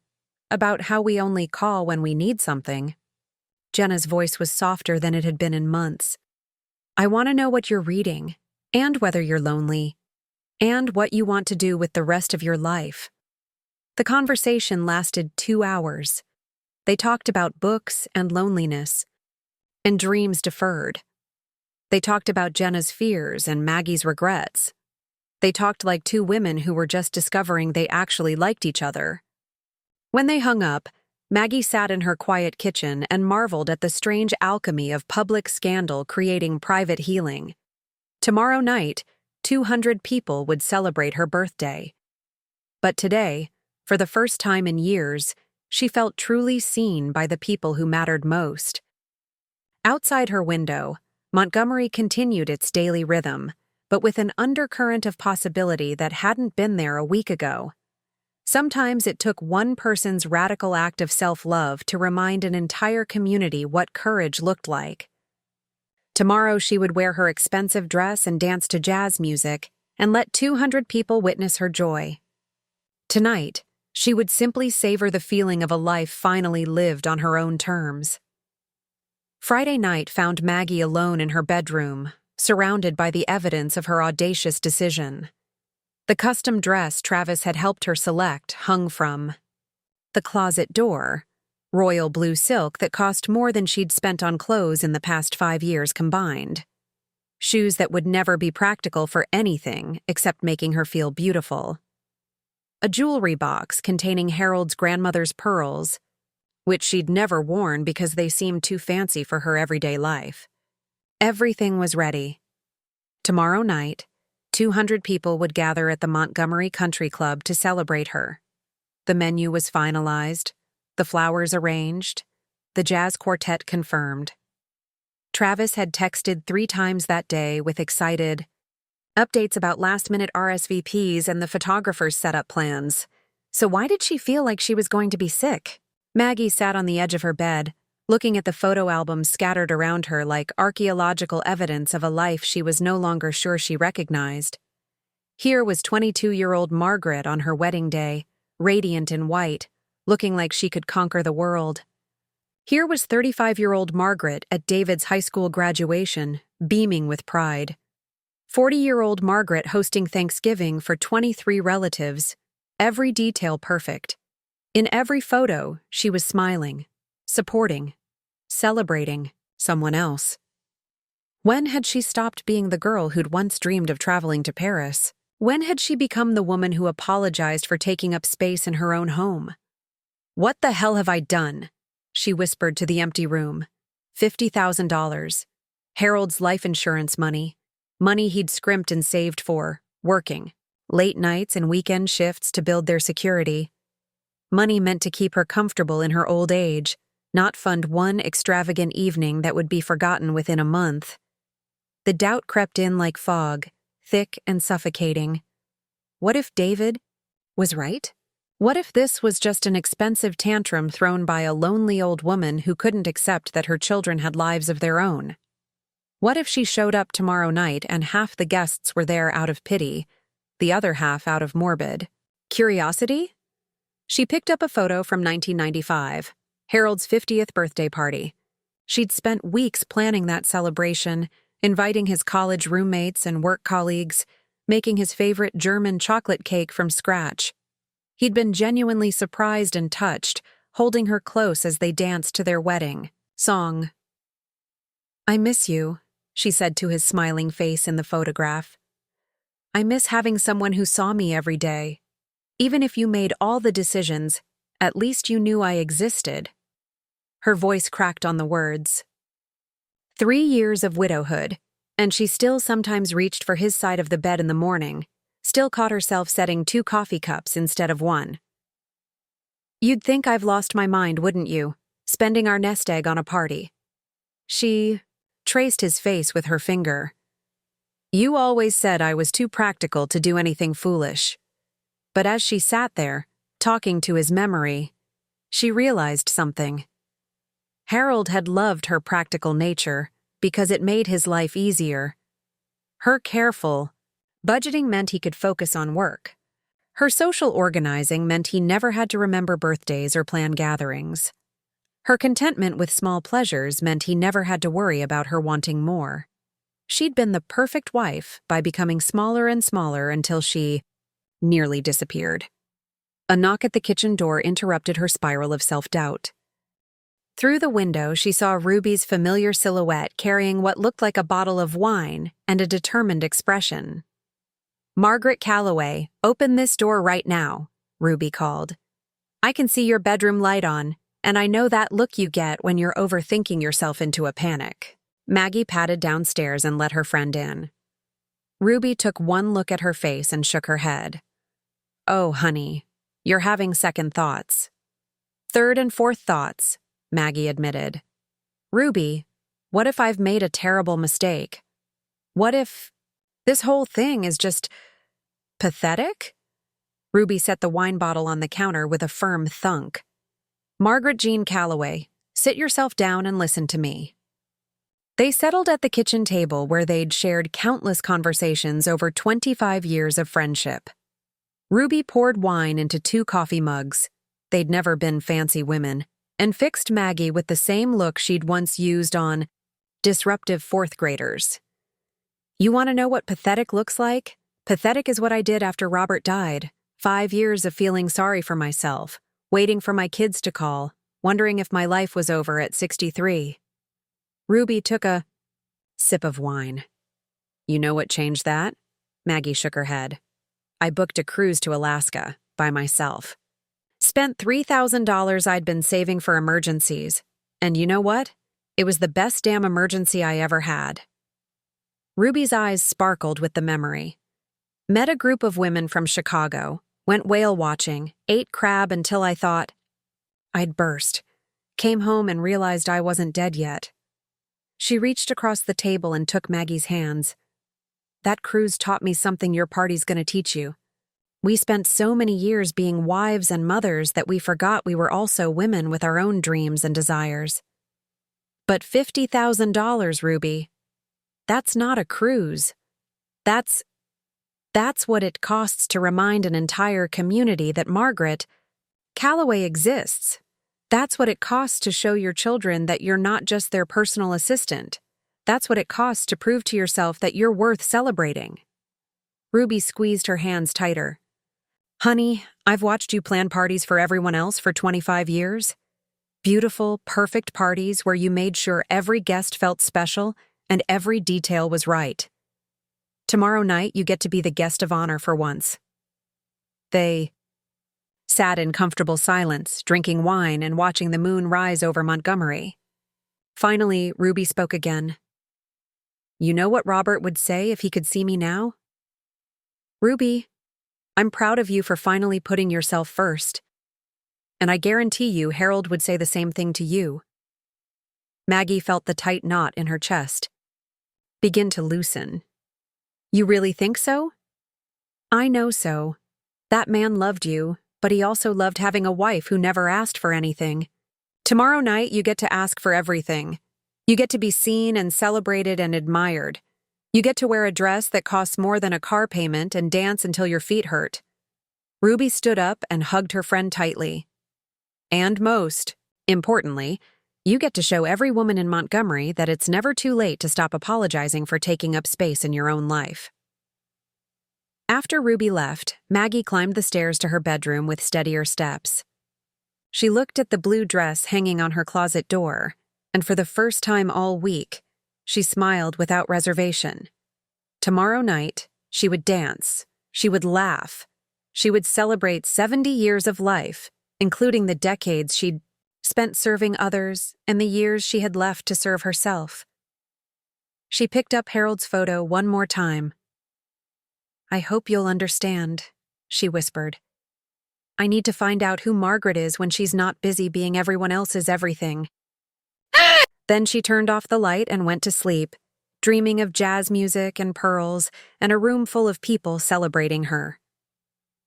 about how we only call when we need something." Jenna's voice was softer than it had been in months. "I want to know what you're reading, and whether you're lonely, and what you want to do with the rest of your life." The conversation lasted 2 hours. They talked about books and loneliness, and dreams deferred. They talked about Jenna's fears and Maggie's regrets. They talked like 2 women who were just discovering they actually liked each other. When they hung up, Maggie sat in her quiet kitchen and marveled at the strange alchemy of public scandal creating private healing. Tomorrow night, 200 people would celebrate her birthday. But today, for the first time in years, she felt truly seen by the people who mattered most. Outside her window, Montgomery continued its daily rhythm, but with an undercurrent of possibility that hadn't been there a week ago. Sometimes it took one person's radical act of self-love to remind an entire community what courage looked like. Tomorrow she would wear her expensive dress and dance to jazz music and let 200 people witness her joy. Tonight, she would simply savor the feeling of a life finally lived on her own terms. Friday night found Maggie alone in her bedroom, surrounded by the evidence of her audacious decision. The custom dress Travis had helped her select hung from the closet door, royal blue silk that cost more than she'd spent on clothes in the past 5 years combined. Shoes that would never be practical for anything except making her feel beautiful. A jewelry box containing Harold's grandmother's pearls, which she'd never worn because they seemed too fancy for her everyday life. Everything was ready. Tomorrow night, 200 people would gather at the Montgomery Country Club to celebrate her. The menu was finalized, the flowers arranged, the jazz quartet confirmed. Travis had texted 3 times that day with excited updates about last-minute RSVPs and the photographer's setup plans. So why did she feel like she was going to be sick? Maggie sat on the edge of her bed, looking at the photo albums scattered around her like archaeological evidence of a life she was no longer sure she recognized. Here was 22-year-old Margaret on her wedding day, radiant in white, looking like she could conquer the world. Here was 35-year-old Margaret at David's high school graduation, beaming with pride. 40-year-old Margaret hosting Thanksgiving for 23 relatives, every detail perfect. In every photo, she was smiling, supporting, celebrating someone else. When had she stopped being the girl who'd once dreamed of traveling to Paris? When had she become the woman who apologized for taking up space in her own home? "What the hell have I done?" she whispered to the empty room. $50,000. Harold's life insurance money. Money he'd scrimped and saved for, working. Late nights and weekend shifts to build their security. Money meant to keep her comfortable in her old age, not fund one extravagant evening that would be forgotten within a month. The doubt crept in like fog, thick and suffocating. What if David was right? What if this was just an expensive tantrum thrown by a lonely old woman who couldn't accept that her children had lives of their own? What if she showed up tomorrow night and half the guests were there out of pity, the other half out of morbid curiosity? She picked up a photo from 1995, Harold's 50th birthday party. She'd spent weeks planning that celebration, inviting his college roommates and work colleagues, making his favorite German chocolate cake from scratch. He'd been genuinely surprised and touched, holding her close as they danced to their wedding song. "I miss you," she said to his smiling face in the photograph. "I miss having someone who saw me every day. Even if you made all the decisions, at least you knew I existed." Her voice cracked on the words. 3 years of widowhood, and she still sometimes reached for his side of the bed in the morning, still caught herself setting 2 coffee cups instead of 1. "You'd think I've lost my mind, wouldn't you, spending our nest egg on a party?" She traced his face with her finger. "You always said I was too practical to do anything foolish." But as she sat there, talking to his memory, she realized something. Harold had loved her practical nature because it made his life easier. Her careful budgeting meant he could focus on work. Her social organizing meant he never had to remember birthdays or plan gatherings. Her contentment with small pleasures meant he never had to worry about her wanting more. She'd been the perfect wife by becoming smaller and smaller until she nearly disappeared. A knock at the kitchen door interrupted her spiral of self-doubt. Through the window, she saw Ruby's familiar silhouette carrying what looked like a bottle of wine and a determined expression. "Margaret Calloway, open this door right now," Ruby called. "I can see your bedroom light on, and I know that look you get when you're overthinking yourself into a panic." Maggie padded downstairs and let her friend in. Ruby took one look at her face and shook her head. "Oh, honey, you're having second thoughts." "Third and fourth thoughts," Maggie admitted. "Ruby, what if I've made a terrible mistake? What if this whole thing is just pathetic?" Ruby set the wine bottle on the counter with a firm thunk. "Margaret Jean Calloway, sit yourself down and listen to me." They settled at the kitchen table where they'd shared countless conversations over 25 years of friendship. Ruby poured wine into 2 coffee mugs. They'd never been fancy women, and fixed Maggie with the same look she'd once used on disruptive 4th graders. You want to know what pathetic looks like? Pathetic is what I did after Robert died. 5 years of feeling sorry for myself, waiting for my kids to call, wondering if my life was over at 63. Ruby took a sip of wine. You know what changed that? Maggie shook her head. I booked a cruise to Alaska, by myself. Spent $3,000 I'd been saving for emergencies. And you know what? It was the best damn emergency I ever had. Ruby's eyes sparkled with the memory. Met a group of women from Chicago, went whale watching, ate crab until I thought I'd burst. Came home and realized I wasn't dead yet. She reached across the table and took Maggie's hands. That cruise taught me something your party's gonna teach you. We spent so many years being wives and mothers that we forgot we were also women with our own dreams and desires. But $50,000, Ruby. That's not a cruise. That's what it costs to remind an entire community that Margaret, Calloway exists. That's what it costs to show your children that you're not just their personal assistant. That's what it costs to prove to yourself that you're worth celebrating. Ruby squeezed her hands tighter. Honey, I've watched you plan parties for everyone else for 25 years. Beautiful, perfect parties where you made sure every guest felt special and every detail was right. Tomorrow night, you get to be the guest of honor for once. They sat in comfortable silence, drinking wine and watching the moon rise over Montgomery. Finally, Ruby spoke again. You know what Robert would say if he could see me now? Ruby, I'm proud of you for finally putting yourself first. And I guarantee you Harold would say the same thing to you. Maggie felt the tight knot in her chest begin to loosen. You really think so? I know so. That man loved you, but he also loved having a wife who never asked for anything. Tomorrow night, you get to ask for everything. You get to be seen and celebrated and admired. You get to wear a dress that costs more than a car payment and dance until your feet hurt. Ruby stood up and hugged her friend tightly. And most importantly, you get to show every woman in Montgomery that it's never too late to stop apologizing for taking up space in your own life. After Ruby left, Maggie climbed the stairs to her bedroom with steadier steps. She looked at the blue dress hanging on her closet door, and for the first time all week, she smiled without reservation. Tomorrow night, she would dance, she would laugh, she would celebrate 70 years of life, including the decades she'd spent serving others and the years she had left to serve herself. She picked up Harold's photo one more time. I hope you'll understand, she whispered. I need to find out who Margaret is when she's not busy being everyone else's everything. Then she turned off the light and went to sleep, dreaming of jazz music and pearls and a room full of people celebrating her.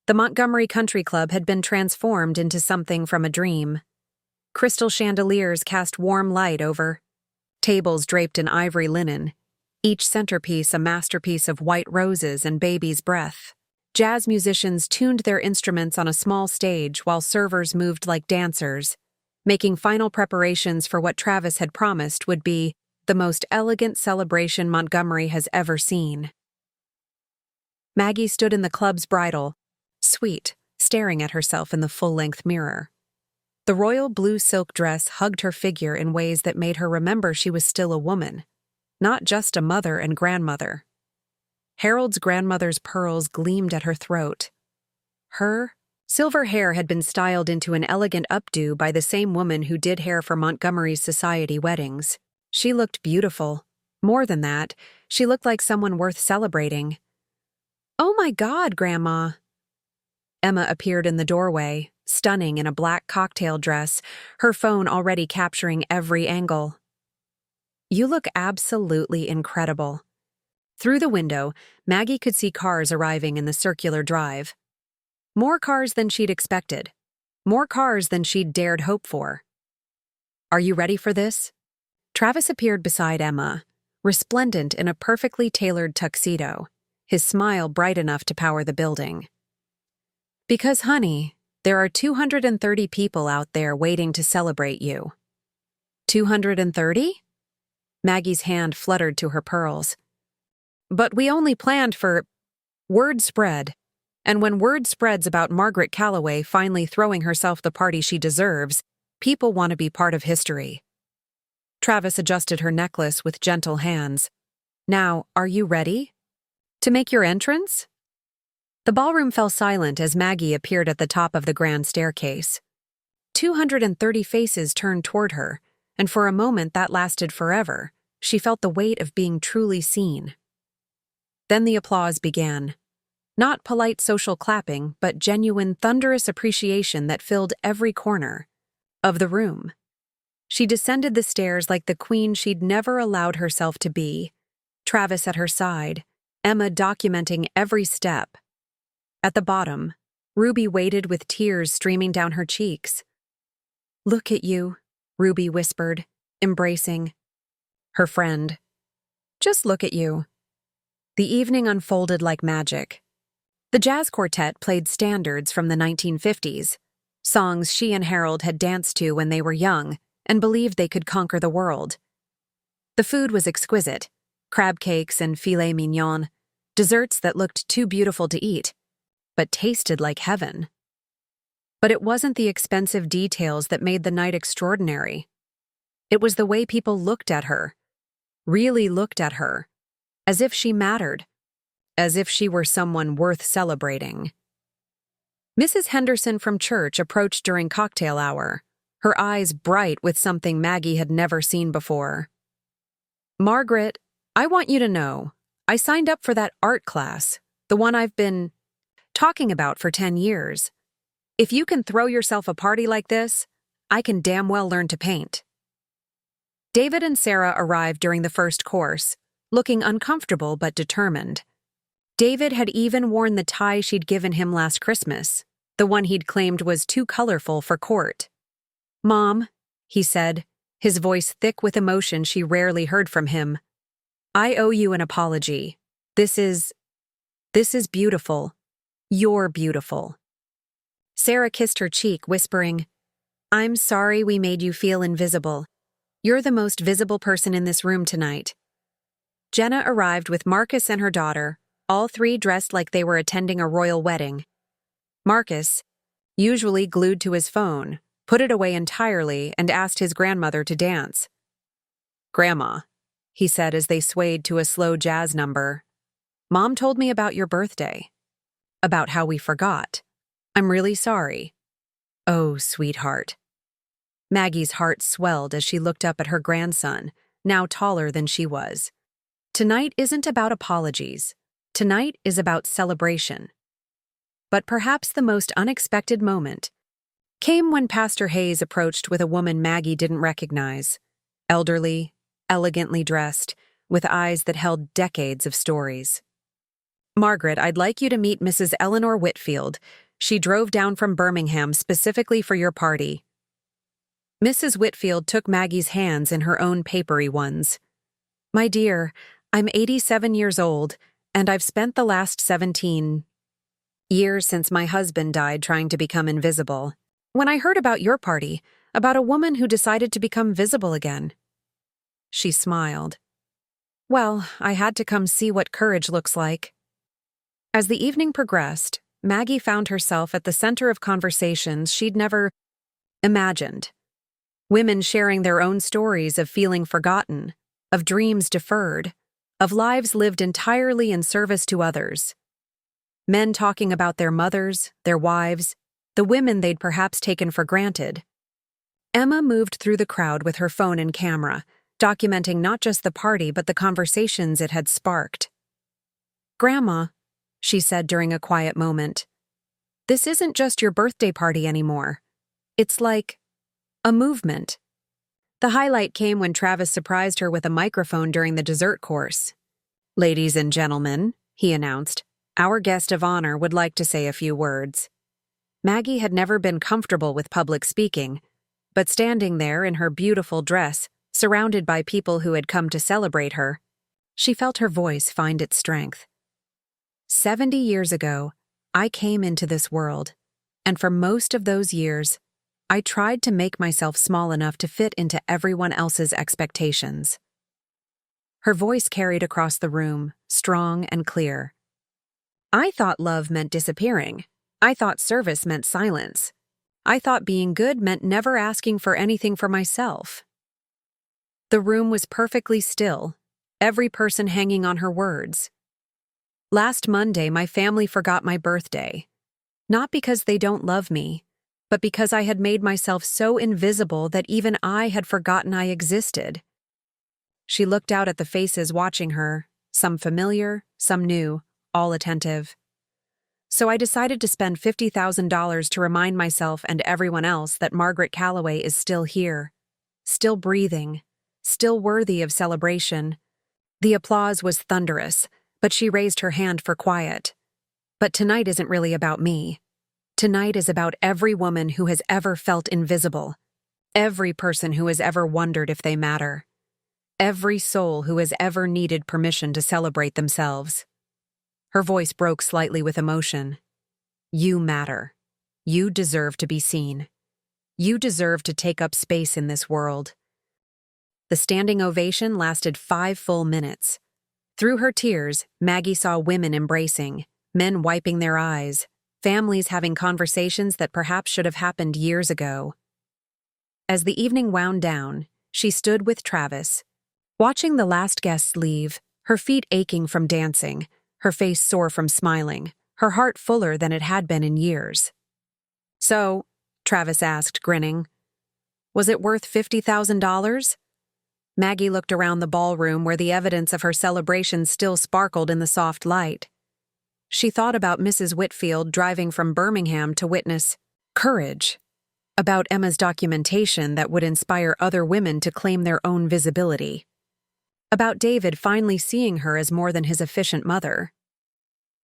The Montgomery Country Club had been transformed into something from a dream. Crystal chandeliers cast warm light over tables draped in ivory linen, each centerpiece a masterpiece of white roses and baby's breath. Jazz musicians tuned their instruments on a small stage while servers moved like dancers, making final preparations for what Travis had promised would be the most elegant celebration Montgomery has ever seen. Maggie stood in the club's bridal, sweet, staring at herself in the full-length mirror. The royal blue silk dress hugged her figure in ways that made her remember she was still a woman, not just a mother and grandmother. Harold's grandmother's pearls gleamed at her throat. Her silver hair had been styled into an elegant updo by the same woman who did hair for Montgomery's society weddings. She looked beautiful. More than that, she looked like someone worth celebrating. Oh my God, Grandma! Emma appeared in the doorway, stunning in a black cocktail dress, her phone already capturing every angle. You look absolutely incredible. Through the window, Maggie could see cars arriving in the circular drive. More cars than she'd expected. More cars than she'd dared hope for. Are you ready for this? Travis appeared beside Emma, resplendent in a perfectly tailored tuxedo, his smile bright enough to power the building. Because, honey, there are 230 people out there waiting to celebrate you. 230? Maggie's hand fluttered to her pearls. But we only planned for... Word spread. And when word spreads about Margaret Calloway finally throwing herself the party she deserves, people want to be part of history. Travis adjusted her necklace with gentle hands. Now, are you ready? To make your entrance? The ballroom fell silent as Maggie appeared at the top of the grand staircase. 230 faces turned toward her, and for a moment that lasted forever. She felt the weight of being truly seen. Then the applause began. Not polite social clapping, but genuine thunderous appreciation that filled every corner of the room. She descended the stairs like the queen she'd never allowed herself to be, Travis at her side, Emma documenting every step. At the bottom, Ruby waited with tears streaming down her cheeks. "Look at you," Ruby whispered, embracing her friend. "Just look at you." The evening unfolded like magic. The jazz quartet played standards from the 1950s, songs she and Harold had danced to when they were young and believed they could conquer the world. The food was exquisite, crab cakes and filet mignon, desserts that looked too beautiful to eat, but tasted like heaven. But it wasn't the expensive details that made the night extraordinary. It was the way people looked at her, really looked at her, as if she mattered, as if she were someone worth celebrating. Mrs. Henderson from church approached during cocktail hour, her eyes bright with something Maggie had never seen before. "Margaret, I want you to know, I signed up for that art class, the one I've been talking about for 10 years. If you can throw yourself a party like this, I can damn well learn to paint." David and Sarah arrived during the first course, looking uncomfortable but determined. David had even worn the tie she'd given him last Christmas, the one he'd claimed was too colorful for court. "Mom," he said, his voice thick with emotion she rarely heard from him, "I owe you an apology. This is beautiful. You're beautiful." Sarah kissed her cheek, whispering, "I'm sorry we made you feel invisible. You're the most visible person in this room tonight." Jenna arrived with Marcus and her daughter, all three dressed like they were attending a royal wedding. Marcus, usually glued to his phone, put it away entirely and asked his grandmother to dance. "Grandma," he said as they swayed to a slow jazz number, "Mom told me about your birthday. About how we forgot. I'm really sorry." "Oh, sweetheart." Maggie's heart swelled as she looked up at her grandson, now taller than she was. Tonight isn't about apologies. Tonight is about celebration. But perhaps the most unexpected moment came when Pastor Hayes approached with a woman Maggie didn't recognize. Elderly, elegantly dressed, with eyes that held decades of stories. "Margaret, I'd like you to meet Mrs. Eleanor Whitfield. She drove down from Birmingham specifically for your party." Mrs. Whitfield took Maggie's hands in her own papery ones. "My dear, I'm 87 years old, and I've spent the last 17 years since my husband died trying to become invisible. When I heard about your party, about a woman who decided to become visible again." She smiled. "Well, I had to come see what courage looks like." As the evening progressed, Maggie found herself at the center of conversations she'd never imagined. Women sharing their own stories of feeling forgotten, of dreams deferred, of lives lived entirely in service to others. Men talking about their mothers, their wives, the women they'd perhaps taken for granted. Emma moved through the crowd with her phone and camera, documenting not just the party but the conversations it had sparked. "Grandma," she said during a quiet moment, "this isn't just your birthday party anymore. It's like a movement." The highlight came when Travis surprised her with a microphone during the dessert course. "Ladies and gentlemen," he announced, "our guest of honor would like to say a few words." Maggie had never been comfortable with public speaking, but standing there in her beautiful dress surrounded by people who had come to celebrate her, she felt her voice find its strength. 70 years ago, I came into this world, and for most of those years, I tried to make myself small enough to fit into everyone else's expectations. Her voice carried across the room, strong and clear. I thought love meant disappearing. I thought service meant silence. I thought being good meant never asking for anything for myself. The room was perfectly still, every person hanging on her words. Last Monday, my family forgot my birthday. Not because they don't love me, but because I had made myself so invisible that even I had forgotten I existed. She looked out at the faces watching her, some familiar, some new, all attentive. So I decided to spend $50,000 to remind myself and everyone else that Margaret Calloway is still here, still breathing, still worthy of celebration. The applause was thunderous, but she raised her hand for quiet. But tonight isn't really about me. Tonight is about every woman who has ever felt invisible, every person who has ever wondered if they matter, every soul who has ever needed permission to celebrate themselves. Her voice broke slightly with emotion. You matter. You deserve to be seen. You deserve to take up space in this world. The standing ovation lasted 5 full minutes. Through her tears, Maggie saw women embracing, men wiping their eyes, families having conversations that perhaps should have happened years ago. As the evening wound down, she stood with Travis, watching the last guests leave, her feet aching from dancing, her face sore from smiling, her heart fuller than it had been in years. So, Travis asked, grinning, was it worth $50,000? Maggie looked around the ballroom where the evidence of her celebration still sparkled in the soft light. She thought about Mrs. Whitfield driving from Birmingham to witness courage, about Emma's documentation that would inspire other women to claim their own visibility, about David finally seeing her as more than his efficient mother.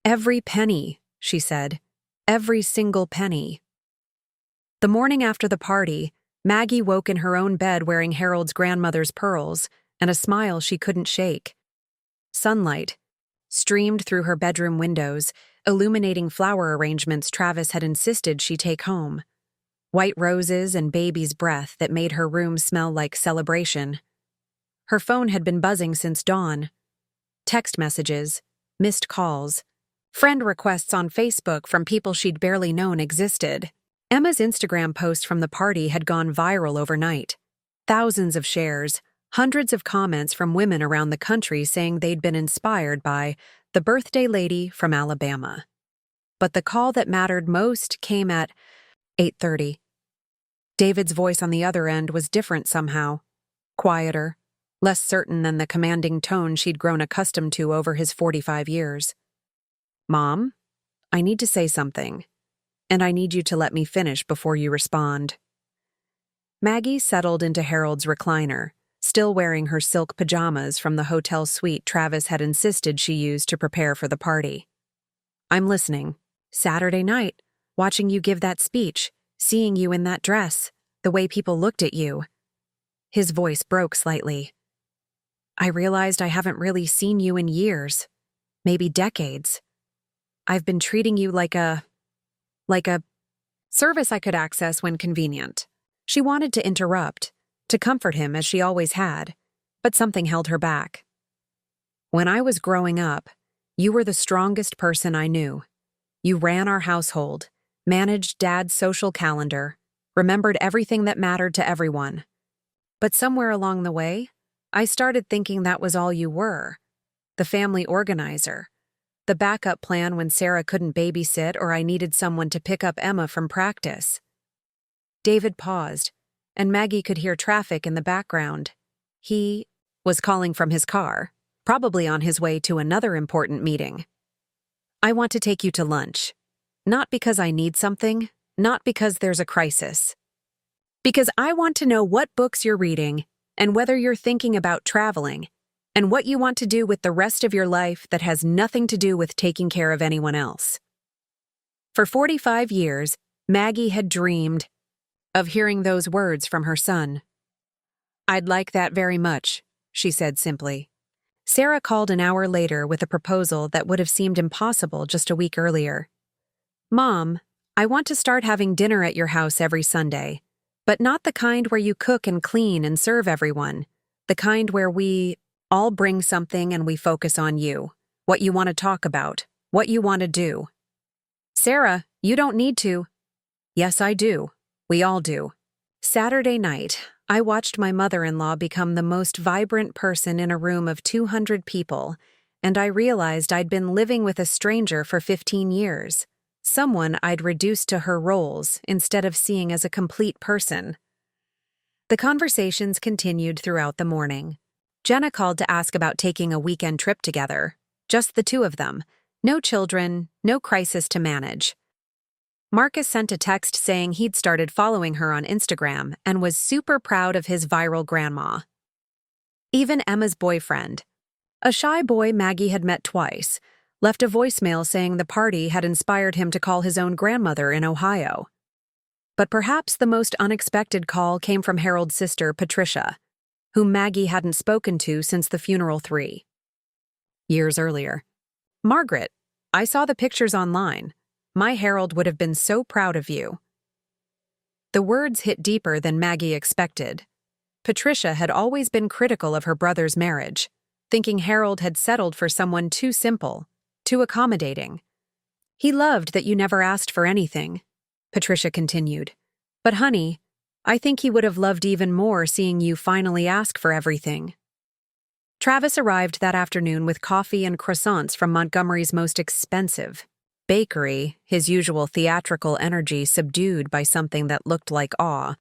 Every penny, she said, every single penny. The morning after the party, Maggie woke in her own bed wearing Harold's grandmother's pearls and a smile she couldn't shake. Sunlight streamed through her bedroom windows, illuminating flower arrangements Travis had insisted she take home. White roses and baby's breath that made her room smell like celebration. Her phone had been buzzing since dawn. Text messages, missed calls, friend requests on Facebook from people she'd barely known existed. Emma's Instagram post from the party had gone viral overnight. Thousands of shares, hundreds of comments from women around the country saying they'd been inspired by the birthday lady from Alabama. But the call that mattered most came at 8:30. David's voice on the other end was different somehow, quieter, less certain than the commanding tone she'd grown accustomed to over his 45 years. Mom, I need to say something, and I need you to let me finish before you respond. Maggie settled into Harold's recliner, still wearing her silk pajamas from the hotel suite Travis had insisted she use to prepare for the party. I'm listening. Saturday night, watching you give that speech, seeing you in that dress, the way people looked at you. His voice broke slightly. I realized I haven't really seen you in years, maybe decades. I've been treating you like a service I could access when convenient. She wanted to interrupt, to comfort him as she always had, but something held her back. When I was growing up, you were the strongest person I knew. You ran our household, managed Dad's social calendar, remembered everything that mattered to everyone. But somewhere along the way, I started thinking that was all you were, the family organizer, the backup plan when Sarah couldn't babysit or I needed someone to pick up Emma from practice. David paused, and Maggie could hear traffic in the background. He was calling from his car, probably on his way to another important meeting. I want to take you to lunch. Not because I need something, not because there's a crisis. Because I want to know what books you're reading, and whether you're thinking about traveling, and what you want to do with the rest of your life that has nothing to do with taking care of anyone else. For 45 years, Maggie had dreamed of hearing those words from her son. "I'd like that very much," she said simply. Sarah called an hour later with a proposal that would have seemed impossible just a week earlier. "Mom, I want to start having dinner at your house every Sunday, but not the kind where you cook and clean and serve everyone. The kind where we all bring something and we focus on you, what you want to talk about, what you want to do." "Sarah, you don't need to." "Yes, I do. We all do." Saturday night, I watched my mother-in-law become the most vibrant person in a room of 200 people, and I realized I'd been living with a stranger for 15 years, someone I'd reduced to her roles instead of seeing as a complete person. The conversations continued throughout the morning. Jenna called to ask about taking a weekend trip together, just the two of them, no children, no crisis to manage. Marcus sent a text saying he'd started following her on Instagram and was super proud of his viral grandma. Even Emma's boyfriend, a shy boy Maggie had met twice, left a voicemail saying the party had inspired him to call his own grandmother in Ohio. But perhaps the most unexpected call came from Harold's sister, Patricia, whom Maggie hadn't spoken to since the funeral 3 years earlier. "Margaret, I saw the pictures online. My Harold would have been so proud of you." The words hit deeper than Maggie expected. Patricia had always been critical of her brother's marriage, thinking Harold had settled for someone too simple, too accommodating. "He loved that you never asked for anything," Patricia continued. "But honey, I think he would have loved even more seeing you finally ask for everything." Travis arrived that afternoon with coffee and croissants from Montgomery's most expensive bakery, his usual theatrical energy subdued by something that looked like awe.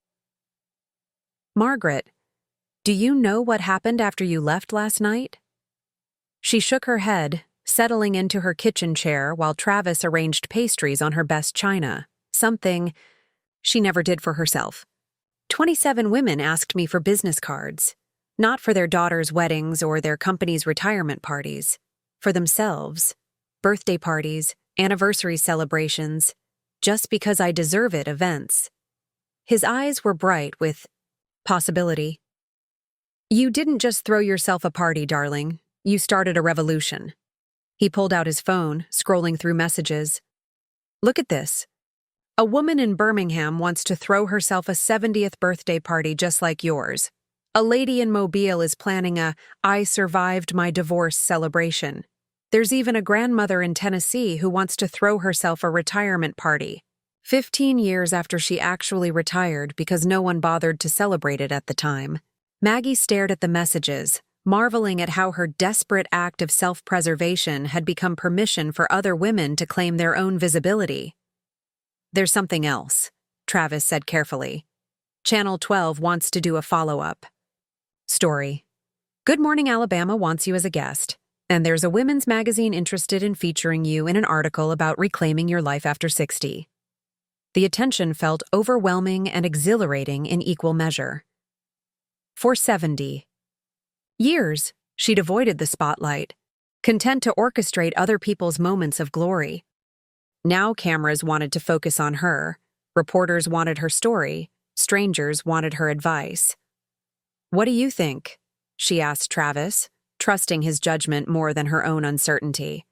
"Margaret, do you know what happened after you left last night?" She shook her head, settling into her kitchen chair while Travis arranged pastries on her best china, something she never did for herself. 27 women asked me for business cards, not for their daughters' weddings or their company's retirement parties, for themselves, birthday parties, anniversary celebrations, just because I deserve it events. His eyes were bright with possibility. "You didn't just throw yourself a party, darling. You started a revolution." He pulled out his phone, scrolling through messages. "Look at this. A woman in Birmingham wants to throw herself a 70th birthday party just like yours. A lady in Mobile is planning a I survived my divorce celebration. There's even a grandmother in Tennessee who wants to throw herself a retirement party, 15 years after she actually retired because no one bothered to celebrate it at the time." Maggie stared at the messages, marveling at how her desperate act of self-preservation had become permission for other women to claim their own visibility. "There's something else," Travis said carefully. "Channel 12 wants to do a follow-up story. Good Morning Alabama wants you as a guest. And there's a women's magazine interested in featuring you in an article about reclaiming your life after 60. The attention felt overwhelming and exhilarating in equal measure. For 70 years, she'd avoided the spotlight, content to orchestrate other people's moments of glory. Now cameras wanted to focus on her, reporters wanted her story, strangers wanted her advice. "What do you think?" she asked Travis, trusting his judgment more than her own uncertainty.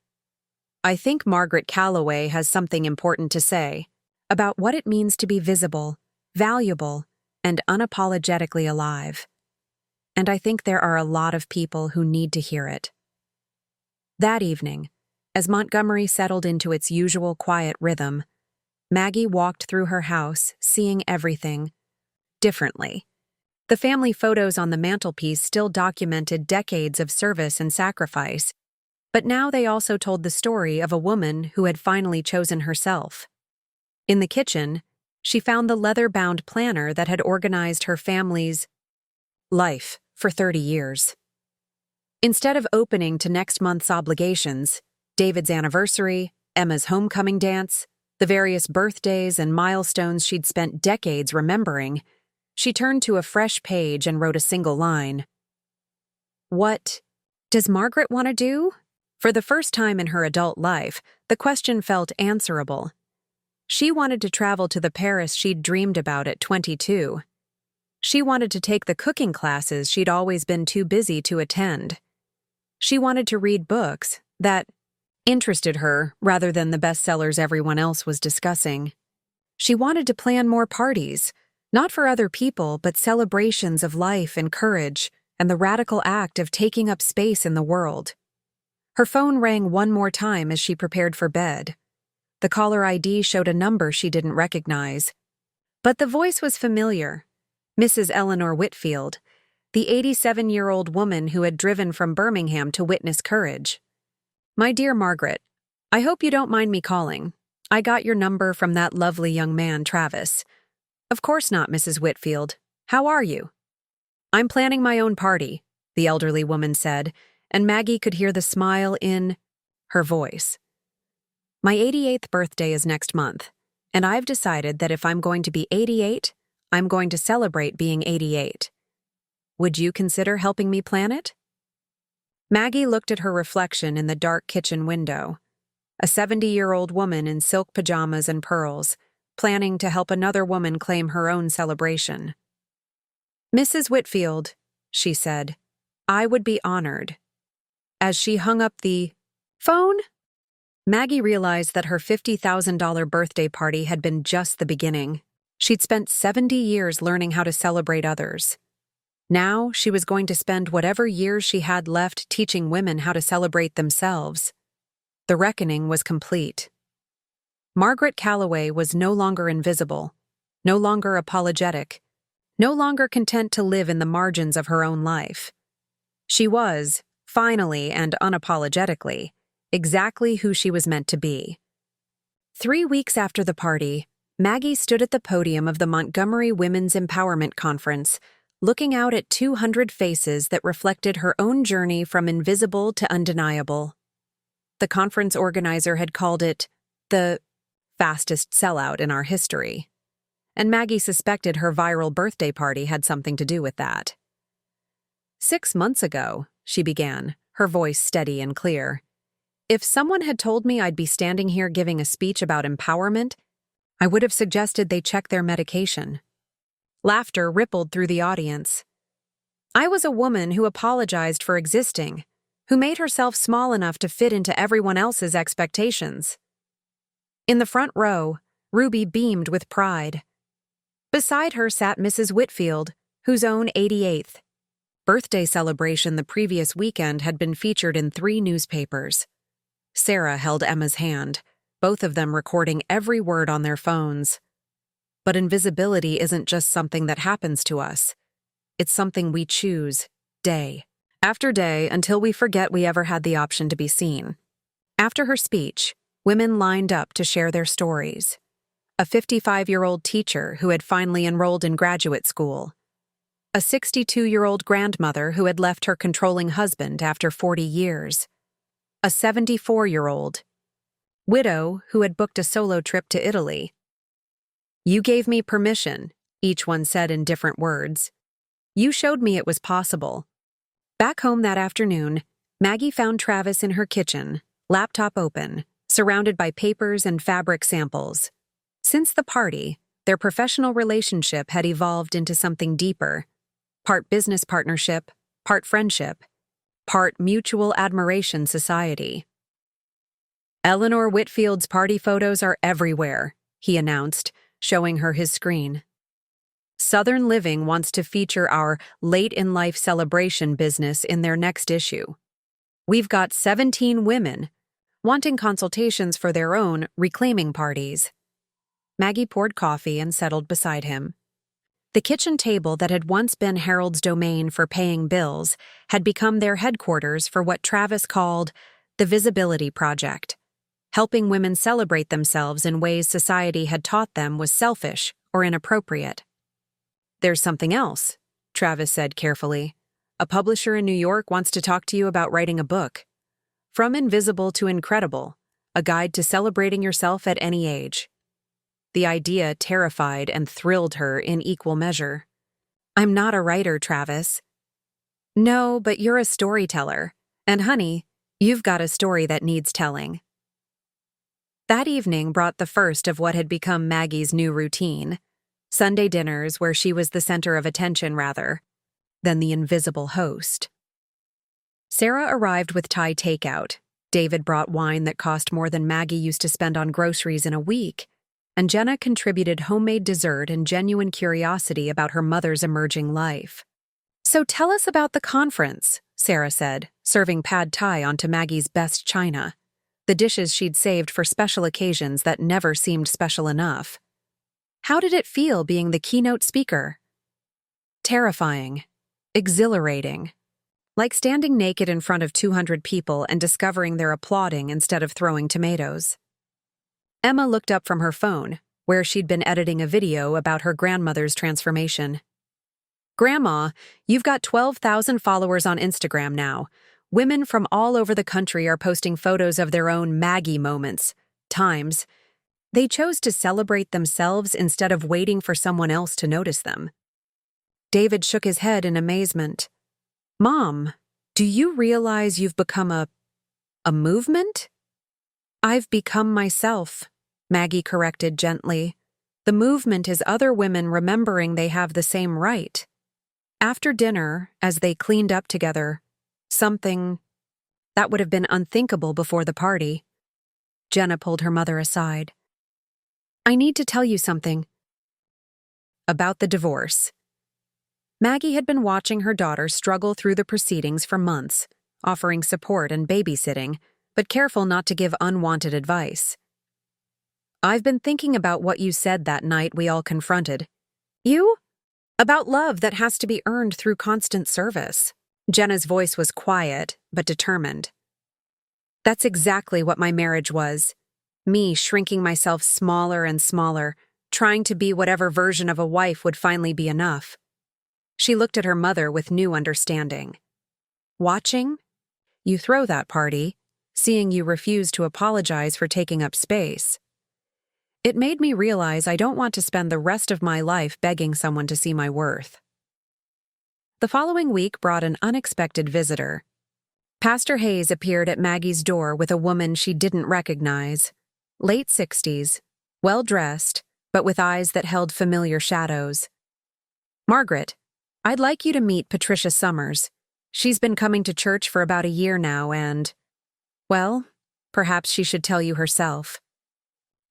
"I think Margaret Calloway has something important to say about what it means to be visible, valuable, and unapologetically alive. And I think there are a lot of people who need to hear it." That evening, as Montgomery settled into its usual quiet rhythm, Maggie walked through her house, seeing everything differently. The family photos on the mantelpiece still documented decades of service and sacrifice, but now they also told the story of a woman who had finally chosen herself. In the kitchen, she found the leather-bound planner that had organized her family's life for 30 years. Instead of opening to next month's obligations, David's anniversary, Emma's homecoming dance, the various birthdays and milestones she'd spent decades remembering, she turned to a fresh page and wrote a single line. "What does Margaret want to do?" For the first time in her adult life, the question felt answerable. She wanted to travel to the Paris she'd dreamed about at 22. She wanted to take the cooking classes she'd always been too busy to attend. She wanted to read books that interested her rather than the bestsellers everyone else was discussing. She wanted to plan more parties, not for other people, but celebrations of life and courage and the radical act of taking up space in the world. Her phone rang one more time as she prepared for bed. The caller ID showed a number she didn't recognize. But the voice was familiar. Mrs. Eleanor Whitfield, the 87-year-old woman who had driven from Birmingham to witness courage. "My dear Margaret, I hope you don't mind me calling. I got your number from that lovely young man, Travis." "Of course not, Mrs. Whitfield. How are you?" "I'm planning my own party," the elderly woman said, and Maggie could hear the smile in her voice. "My 88th birthday is next month, and I've decided that if I'm going to be 88, I'm going to celebrate being 88. Would you consider helping me plan it?" Maggie looked at her reflection in the dark kitchen window. A 70-year-old woman in silk pajamas and pearls, planning to help another woman claim her own celebration. "Mrs. Whitfield," she said, "I would be honored." As she hung up the phone, Maggie realized that her $50,000 birthday party had been just the beginning. She'd spent 70 years learning how to celebrate others. Now she was going to spend whatever years she had left teaching women how to celebrate themselves. The reckoning was complete. Margaret Calloway was no longer invisible, no longer apologetic, no longer content to live in the margins of her own life. She was, finally and unapologetically, exactly who she was meant to be. 3 weeks after the party, Maggie stood at the podium of the Montgomery Women's Empowerment Conference, looking out at 200 faces that reflected her own journey from invisible to undeniable. The conference organizer had called it the fastest sellout in our history, and Maggie suspected her viral birthday party had something to do with that. "6 months ago," she began, her voice steady and clear, "if someone had told me I'd be standing here giving a speech about empowerment, I would have suggested they check their medication." Laughter rippled through the audience. "I was a woman who apologized for existing, who made herself small enough to fit into everyone else's expectations." In the front row, Ruby beamed with pride. Beside her sat Mrs. Whitfield, whose own 88th birthday celebration the previous weekend had been featured in 3 newspapers. Sarah held Emma's hand, both of them recording every word on their phones. But invisibility isn't just something that happens to us. It's something we choose, day after day, until we forget we ever had the option to be seen. After her speech, women lined up to share their stories. A 55-year-old teacher who had finally enrolled in graduate school. A 62-year-old grandmother who had left her controlling husband after 40 years. A 74-year-old widow who had booked a solo trip to Italy. "You gave me permission," each one said in different words. "You showed me it was possible." Back home that afternoon, Maggie found Travis in her kitchen, laptop open, surrounded by papers and fabric samples. Since the party, their professional relationship had evolved into something deeper. Part business partnership, part friendship, part mutual admiration society. "Eleanor Whitfield's party photos are everywhere," he announced, showing her his screen. "Southern Living wants to feature our late-in-life celebration business in their next issue. We've got 17 women wanting consultations for their own reclaiming parties." Maggie poured coffee and settled beside him. The kitchen table that had once been Harold's domain for paying bills had become their headquarters for what Travis called the Visibility Project, helping women celebrate themselves in ways society had taught them was selfish or inappropriate. "There's something else," Travis said carefully. "A publisher in New York wants to talk to you about writing a book. From Invisible to Incredible, a guide to celebrating yourself at any age." The idea terrified and thrilled her in equal measure. "I'm not a writer, Travis." "No, but you're a storyteller. And honey, you've got a story that needs telling." That evening brought the first of what had become Maggie's new routine. Sunday dinners where she was the center of attention rather than the invisible host. Sarah arrived with Thai takeout. David brought wine that cost more than Maggie used to spend on groceries in a week, and Jenna contributed homemade dessert and genuine curiosity about her mother's emerging life. "So tell us about the conference," Sarah said, serving pad thai onto Maggie's best china, the dishes she'd saved for special occasions that never seemed special enough. "How did it feel being the keynote speaker?" "Terrifying. Exhilarating. Like standing naked in front of 200 people and discovering they're applauding instead of throwing tomatoes." Emma looked up from her phone, where she'd been editing a video about her grandmother's transformation. "Grandma, you've got 12,000 followers on Instagram now. Women from all over the country are posting photos of their own Maggie moments, times. They chose to celebrate themselves instead of waiting for someone else to notice them." David shook his head in amazement. "Mom, do you realize you've become a movement?" "I've become myself," Maggie corrected gently. "The movement is other women remembering they have the same right." After dinner, as they cleaned up together, something that would have been unthinkable before the party, Jenna pulled her mother aside. "I need to tell you something." About the divorce. Maggie had been watching her daughter struggle through the proceedings for months, offering support and babysitting, but careful not to give unwanted advice. "I've been thinking about what you said that night we all confronted." "You?" "About love that has to be earned through constant service." Jenna's voice was quiet, but determined. "That's exactly what my marriage was. Me shrinking myself smaller and smaller, trying to be whatever version of a wife would finally be enough." She looked at her mother with new understanding. "Watching? You throw that party, seeing you refuse to apologize for taking up space. It made me realize I don't want to spend the rest of my life begging someone to see my worth." The following week brought an unexpected visitor. Pastor Hayes appeared at Maggie's door with a woman she didn't recognize. Late 60s, well-dressed, but with eyes that held familiar shadows. "Margaret, I'd like you to meet Patricia Summers. She's been coming to church for about a year now and, well, perhaps she should tell you herself."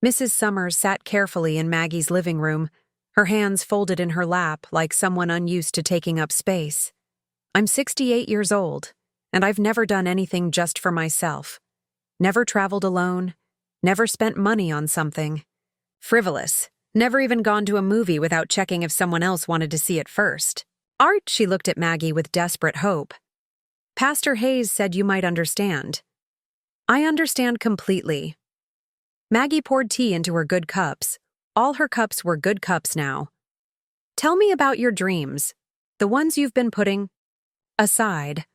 Mrs. Summers sat carefully in Maggie's living room, her hands folded in her lap like someone unused to taking up space. "I'm 68 years old, and I've never done anything just for myself. Never traveled alone, never spent money on something frivolous, never even gone to a movie without checking if someone else wanted to see it first." "Art," she looked at Maggie with desperate hope. "Pastor Hayes said you might understand." "I understand completely." Maggie poured tea into her good cups. All her cups were good cups now. "Tell me about your dreams, the ones you've been putting aside."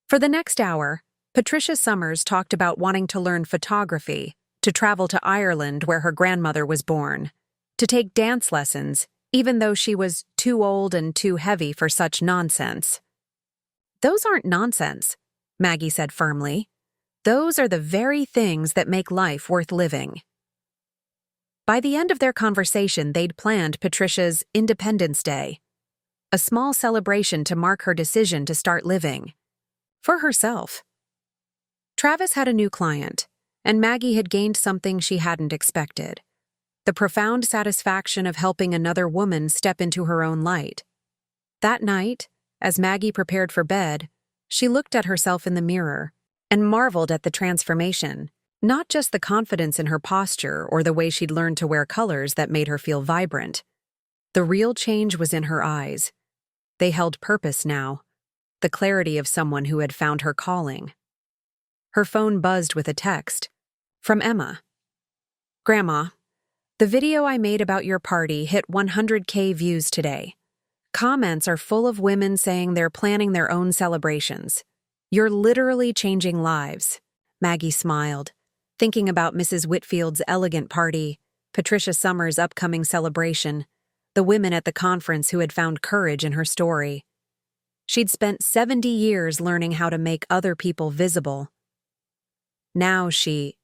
For the next hour, Patricia Summers talked about wanting to learn photography, to travel to Ireland where her grandmother was born, to take dance lessons, even though she was too old and too heavy for such nonsense. "Those aren't nonsense," Maggie said firmly. "Those are the very things that make life worth living." By the end of their conversation, they'd planned Patricia's Independence Day, a small celebration to mark her decision to start living for herself. Travis had a new client, and Maggie had gained something she hadn't expected: the profound satisfaction of helping another woman step into her own light. That night, as Maggie prepared for bed, she looked at herself in the mirror and marveled at the transformation, not just the confidence in her posture or the way she'd learned to wear colors that made her feel vibrant. The real change was in her eyes. They held purpose now, the clarity of someone who had found her calling. Her phone buzzed with a text from Emma. "Grandma, the video I made about your party hit 100K views today. Comments are full of women saying they're planning their own celebrations. You're literally changing lives." Maggie smiled, thinking about Mrs. Whitfield's elegant party, Patricia Summers' upcoming celebration, the women at the conference who had found courage in her story. She'd spent 70 years learning how to make other people visible. Now she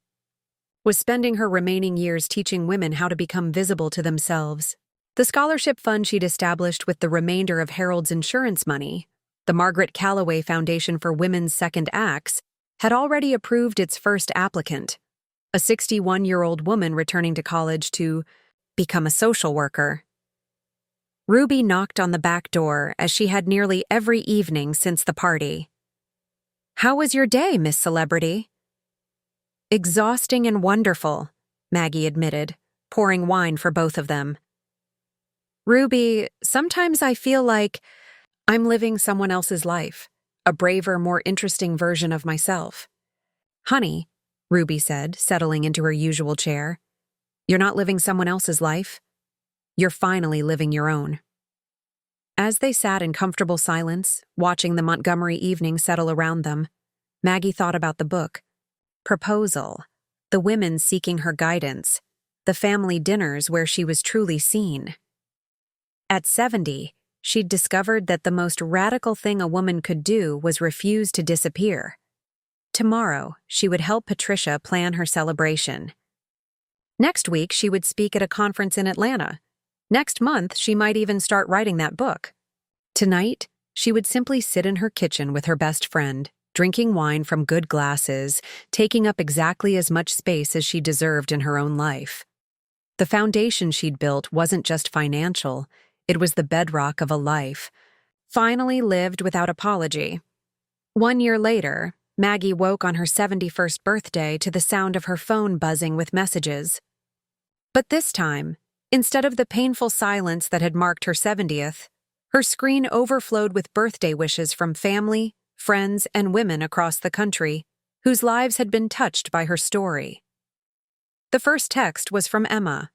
was spending her remaining years teaching women how to become visible to themselves. The scholarship fund she'd established with the remainder of Harold's insurance money, the Margaret Calloway Foundation for Women's Second Acts, had already approved its first applicant, a 61-year-old woman returning to college to become a social worker. Ruby knocked on the back door as she had nearly every evening since the party. "How was your day, Miss Celebrity?" "Exhausting and wonderful," Maggie admitted, pouring wine for both of them. "Ruby, sometimes I feel like I'm living someone else's life, a braver, more interesting version of myself." "Honey," Ruby said, settling into her usual chair, "you're not living someone else's life. You're finally living your own." As they sat in comfortable silence, watching the Montgomery evening settle around them, Maggie thought about the book. Proposal, the women seeking her guidance, the family dinners where she was truly seen. At 70, she'd discovered that the most radical thing a woman could do was refuse to disappear. Tomorrow, she would help Patricia plan her celebration. Next week, she would speak at a conference in Atlanta. Next month, she might even start writing that book. Tonight, she would simply sit in her kitchen with her best friend, drinking wine from good glasses, taking up exactly as much space as she deserved in her own life. The foundation she'd built wasn't just financial, it was the bedrock of a life, finally lived without apology. 1 year later, Maggie woke on her 71st birthday to the sound of her phone buzzing with messages. But this time, instead of the painful silence that had marked her 70th, her screen overflowed with birthday wishes from family, friends, and women across the country, whose lives had been touched by her story. The first text was from Emma.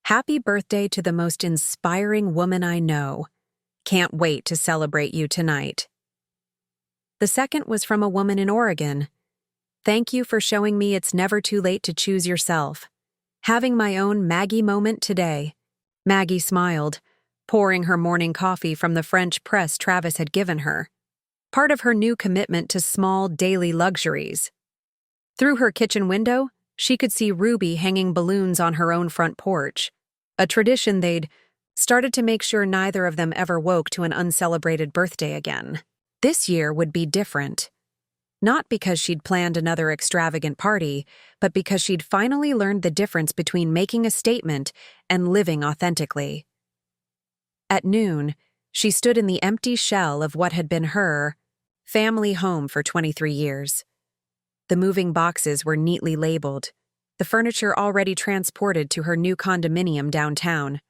"Happy birthday to the most inspiring woman I know. Can't wait to celebrate you tonight." The second was from a woman in Oregon. "Thank you for showing me it's never too late to choose yourself. Having my own Maggie moment today." Maggie smiled, pouring her morning coffee from the French press Travis had given her, part of her new commitment to small daily luxuries. Through her kitchen window, she could see Ruby hanging balloons on her own front porch, a tradition they'd started to make sure neither of them ever woke to an uncelebrated birthday again. This year would be different. Not because she'd planned another extravagant party, but because she'd finally learned the difference between making a statement and living authentically. At noon, she stood in the empty shell of what had been her family home for 23 years. The moving boxes were neatly labeled, the furniture already transported to her new condominium downtown,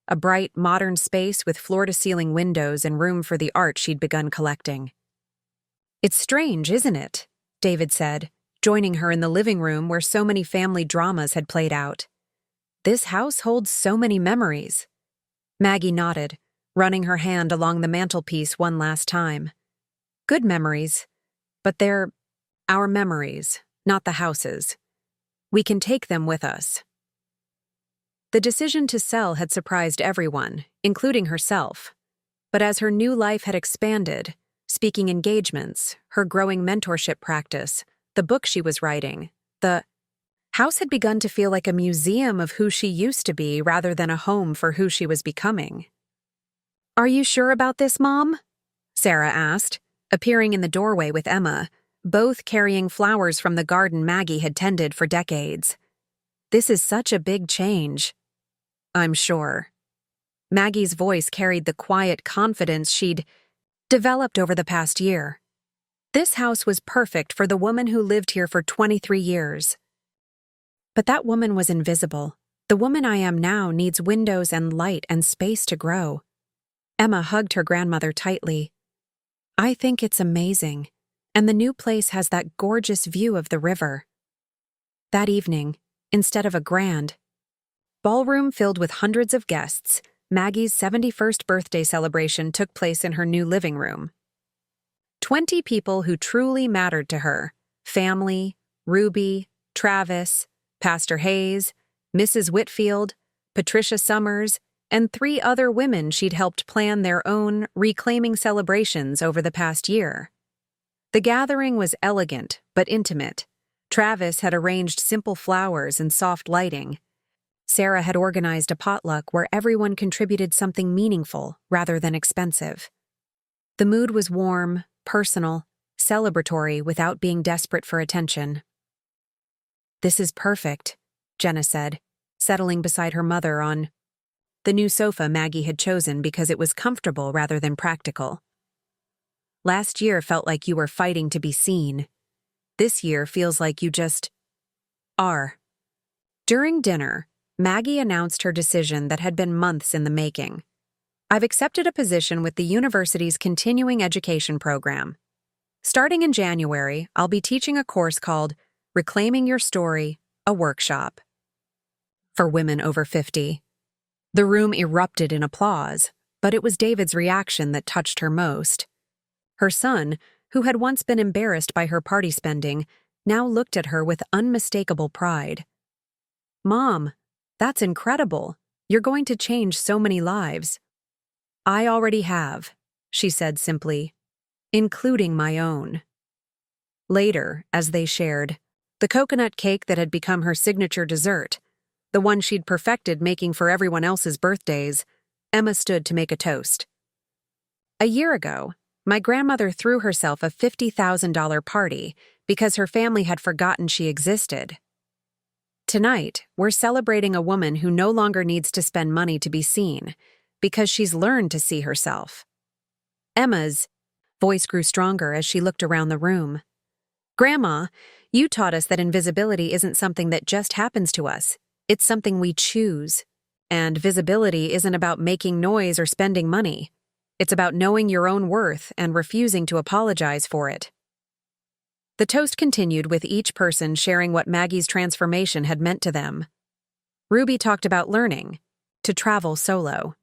a bright, modern space with floor-to-ceiling windows and room for the art she'd begun collecting. "It's strange, isn't it?" David said, joining her in the living room where so many family dramas had played out. "This house holds so many memories." Maggie nodded, running her hand along the mantelpiece one last time. "Good memories, but they're our memories, not the house's. We can take them with us." The decision to sell had surprised everyone, including herself. But as her new life had expanded, speaking engagements, her growing mentorship practice, the book she was writing, the house had begun to feel like a museum of who she used to be rather than a home for who she was becoming. "Are you sure about this, Mom?" Sarah asked, appearing in the doorway with Emma, both carrying flowers from the garden Maggie had tended for decades. "This is such a big change." "I'm sure." Maggie's voice carried the quiet confidence she'd developed over the past year. This house was perfect for the woman who lived here for 23 years. But that woman was invisible. The woman I am now needs windows and light and space to grow. Emma hugged her grandmother tightly. "I think it's amazing. And the new place has that gorgeous view of the river." That evening, instead of a grand ballroom filled with hundreds of guests, Maggie's 71st birthday celebration took place in her new living room. 20 people who truly mattered to her: family, Ruby, Travis, Pastor Hayes, Mrs. Whitfield, Patricia Summers, and 3 other women she'd helped plan their own reclaiming celebrations over the past year. The gathering was elegant but intimate. Travis had arranged simple flowers and soft lighting. Sarah had organized a potluck where everyone contributed something meaningful rather than expensive. The mood was warm, personal, celebratory without being desperate for attention. "This is perfect," Jenna said, settling beside her mother on the new sofa Maggie had chosen because it was comfortable rather than practical. "Last year felt like you were fighting to be seen. This year feels like you just are." During dinner, Maggie announced her decision that had been months in the making. "I've accepted a position with the university's continuing education program. Starting in January, I'll be teaching a course called Reclaiming Your Story, a workshop for women over 50. The room erupted in applause, but it was David's reaction that touched her most. Her son, who had once been embarrassed by her party spending, now looked at her with unmistakable pride. "Mom, that's incredible. You're going to change so many lives." "I already have," she said simply, "including my own." Later, as they shared, the coconut cake that had become her signature dessert, the one she'd perfected making for everyone else's birthdays, Emma stood to make a toast. "A year ago, my grandmother threw herself a $50,000 party because her family had forgotten she existed. Tonight, we're celebrating a woman who no longer needs to spend money to be seen, because she's learned to see herself." Emma's voice grew stronger as she looked around the room. "Grandma, you taught us that invisibility isn't something that just happens to us. It's something we choose. And visibility isn't about making noise or spending money. It's about knowing your own worth and refusing to apologize for it." The toast continued with each person sharing what Maggie's transformation had meant to them. Ruby talked about learning to travel solo.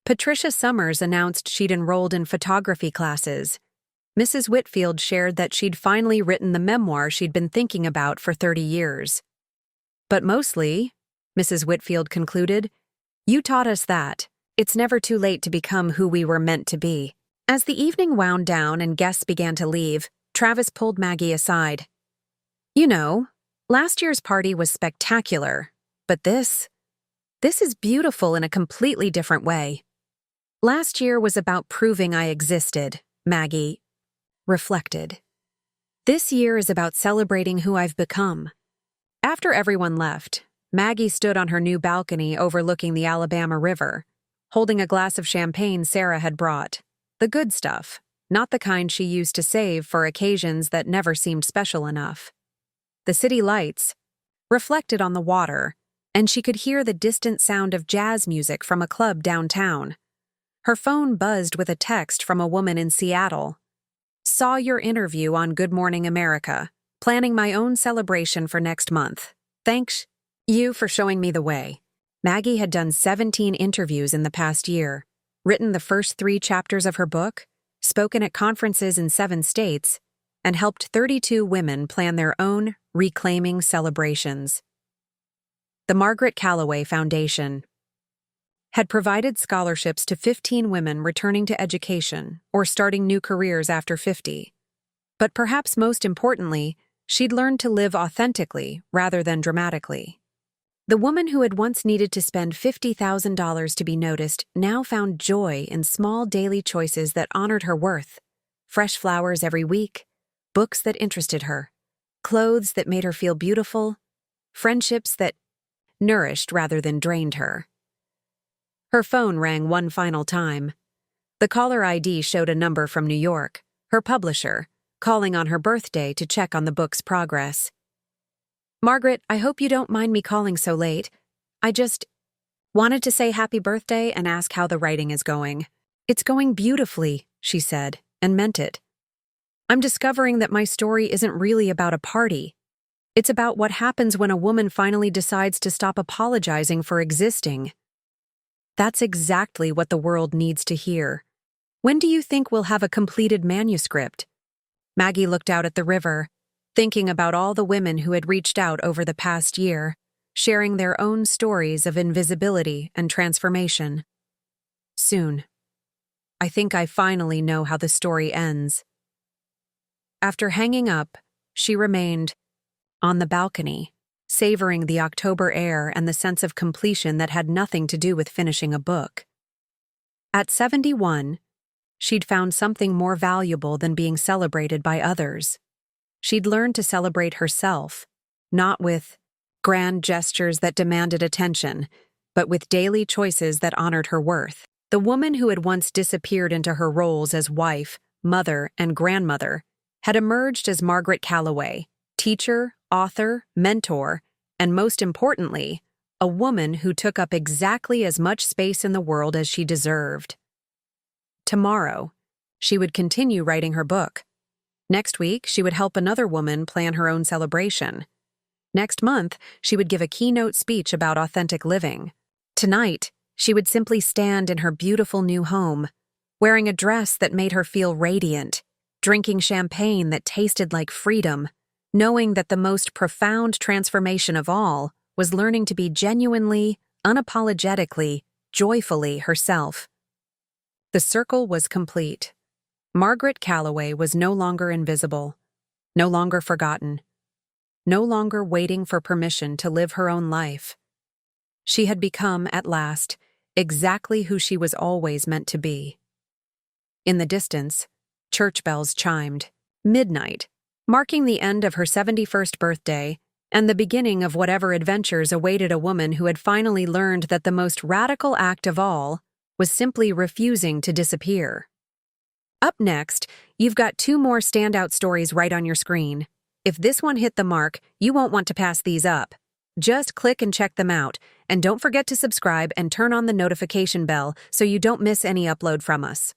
Patricia Summers announced she'd enrolled in photography classes. Mrs. Whitfield shared that she'd finally written the memoir she'd been thinking about for 30 years. "But mostly," Mrs. Whitfield concluded, "you taught us that it's never too late to become who we were meant to be." As the evening wound down and guests began to leave, Travis pulled Maggie aside. "You know, last year's party was spectacular, but this is beautiful in a completely different way. Last year was about proving I existed," Maggie reflected. "This year is about celebrating who I've become." After everyone left, Maggie stood on her new balcony overlooking the Alabama River, holding a glass of champagne Sarah had brought. The good stuff, not the kind she used to save for occasions that never seemed special enough. The city lights reflected on the water, and she could hear the distant sound of jazz music from a club downtown. Her phone buzzed with a text from a woman in Seattle. "Saw your interview on Good Morning America. Planning my own celebration for next month. Thanks you for showing me the way." Maggie had done 17 interviews in the past year, written the first 3 chapters of her book, spoken at conferences in 7 states, and helped 32 women plan their own reclaiming celebrations. The Margaret Calloway Foundation had provided scholarships to 15 women returning to education or starting new careers after 50. But perhaps most importantly, she'd learned to live authentically rather than dramatically. The woman who had once needed to spend $50,000 to be noticed now found joy in small daily choices that honored her worth. Fresh flowers every week, books that interested her, clothes that made her feel beautiful, friendships that nourished rather than drained her. Her phone rang one final time. The caller ID showed a number from New York, her publisher, calling on her birthday to check on the book's progress. "Margaret, I hope you don't mind me calling so late. I just wanted to say happy birthday and ask how the writing is going." "It's going beautifully," she said, and meant it. "I'm discovering that my story isn't really about a party. It's about what happens when a woman finally decides to stop apologizing for existing." That's exactly what the world needs to hear. "When do you think we'll have a completed manuscript?" Maggie looked out at the river, thinking about all the women who had reached out over the past year, sharing their own stories of invisibility and transformation. "Soon. I think I finally know how the story ends." After hanging up, she remained on the balcony, savoring the October air and the sense of completion that had nothing to do with finishing a book. At 71, she'd found something more valuable than being celebrated by others. She'd learned to celebrate herself, not with grand gestures that demanded attention, but with daily choices that honored her worth. The woman who had once disappeared into her roles as wife, mother, and grandmother had emerged as Margaret Calloway, teacher, author, mentor, and most importantly, a woman who took up exactly as much space in the world as she deserved. Tomorrow, she would continue writing her book. Next week, she would help another woman plan her own celebration. Next month, she would give a keynote speech about authentic living. Tonight, she would simply stand in her beautiful new home, wearing a dress that made her feel radiant, drinking champagne that tasted like freedom, knowing that the most profound transformation of all was learning to be genuinely, unapologetically, joyfully herself. The circle was complete. Margaret Calloway was no longer invisible, no longer forgotten, no longer waiting for permission to live her own life. She had become, at last, exactly who she was always meant to be. In the distance, church bells chimed. Midnight, marking the end of her 71st birthday and the beginning of whatever adventures awaited a woman who had finally learned that the most radical act of all was simply refusing to disappear. Up next, you've got 2 more standout stories right on your screen. If this one hit the mark, you won't want to pass these up. Just click and check them out, and don't forget to subscribe and turn on the notification bell so you don't miss any upload from us.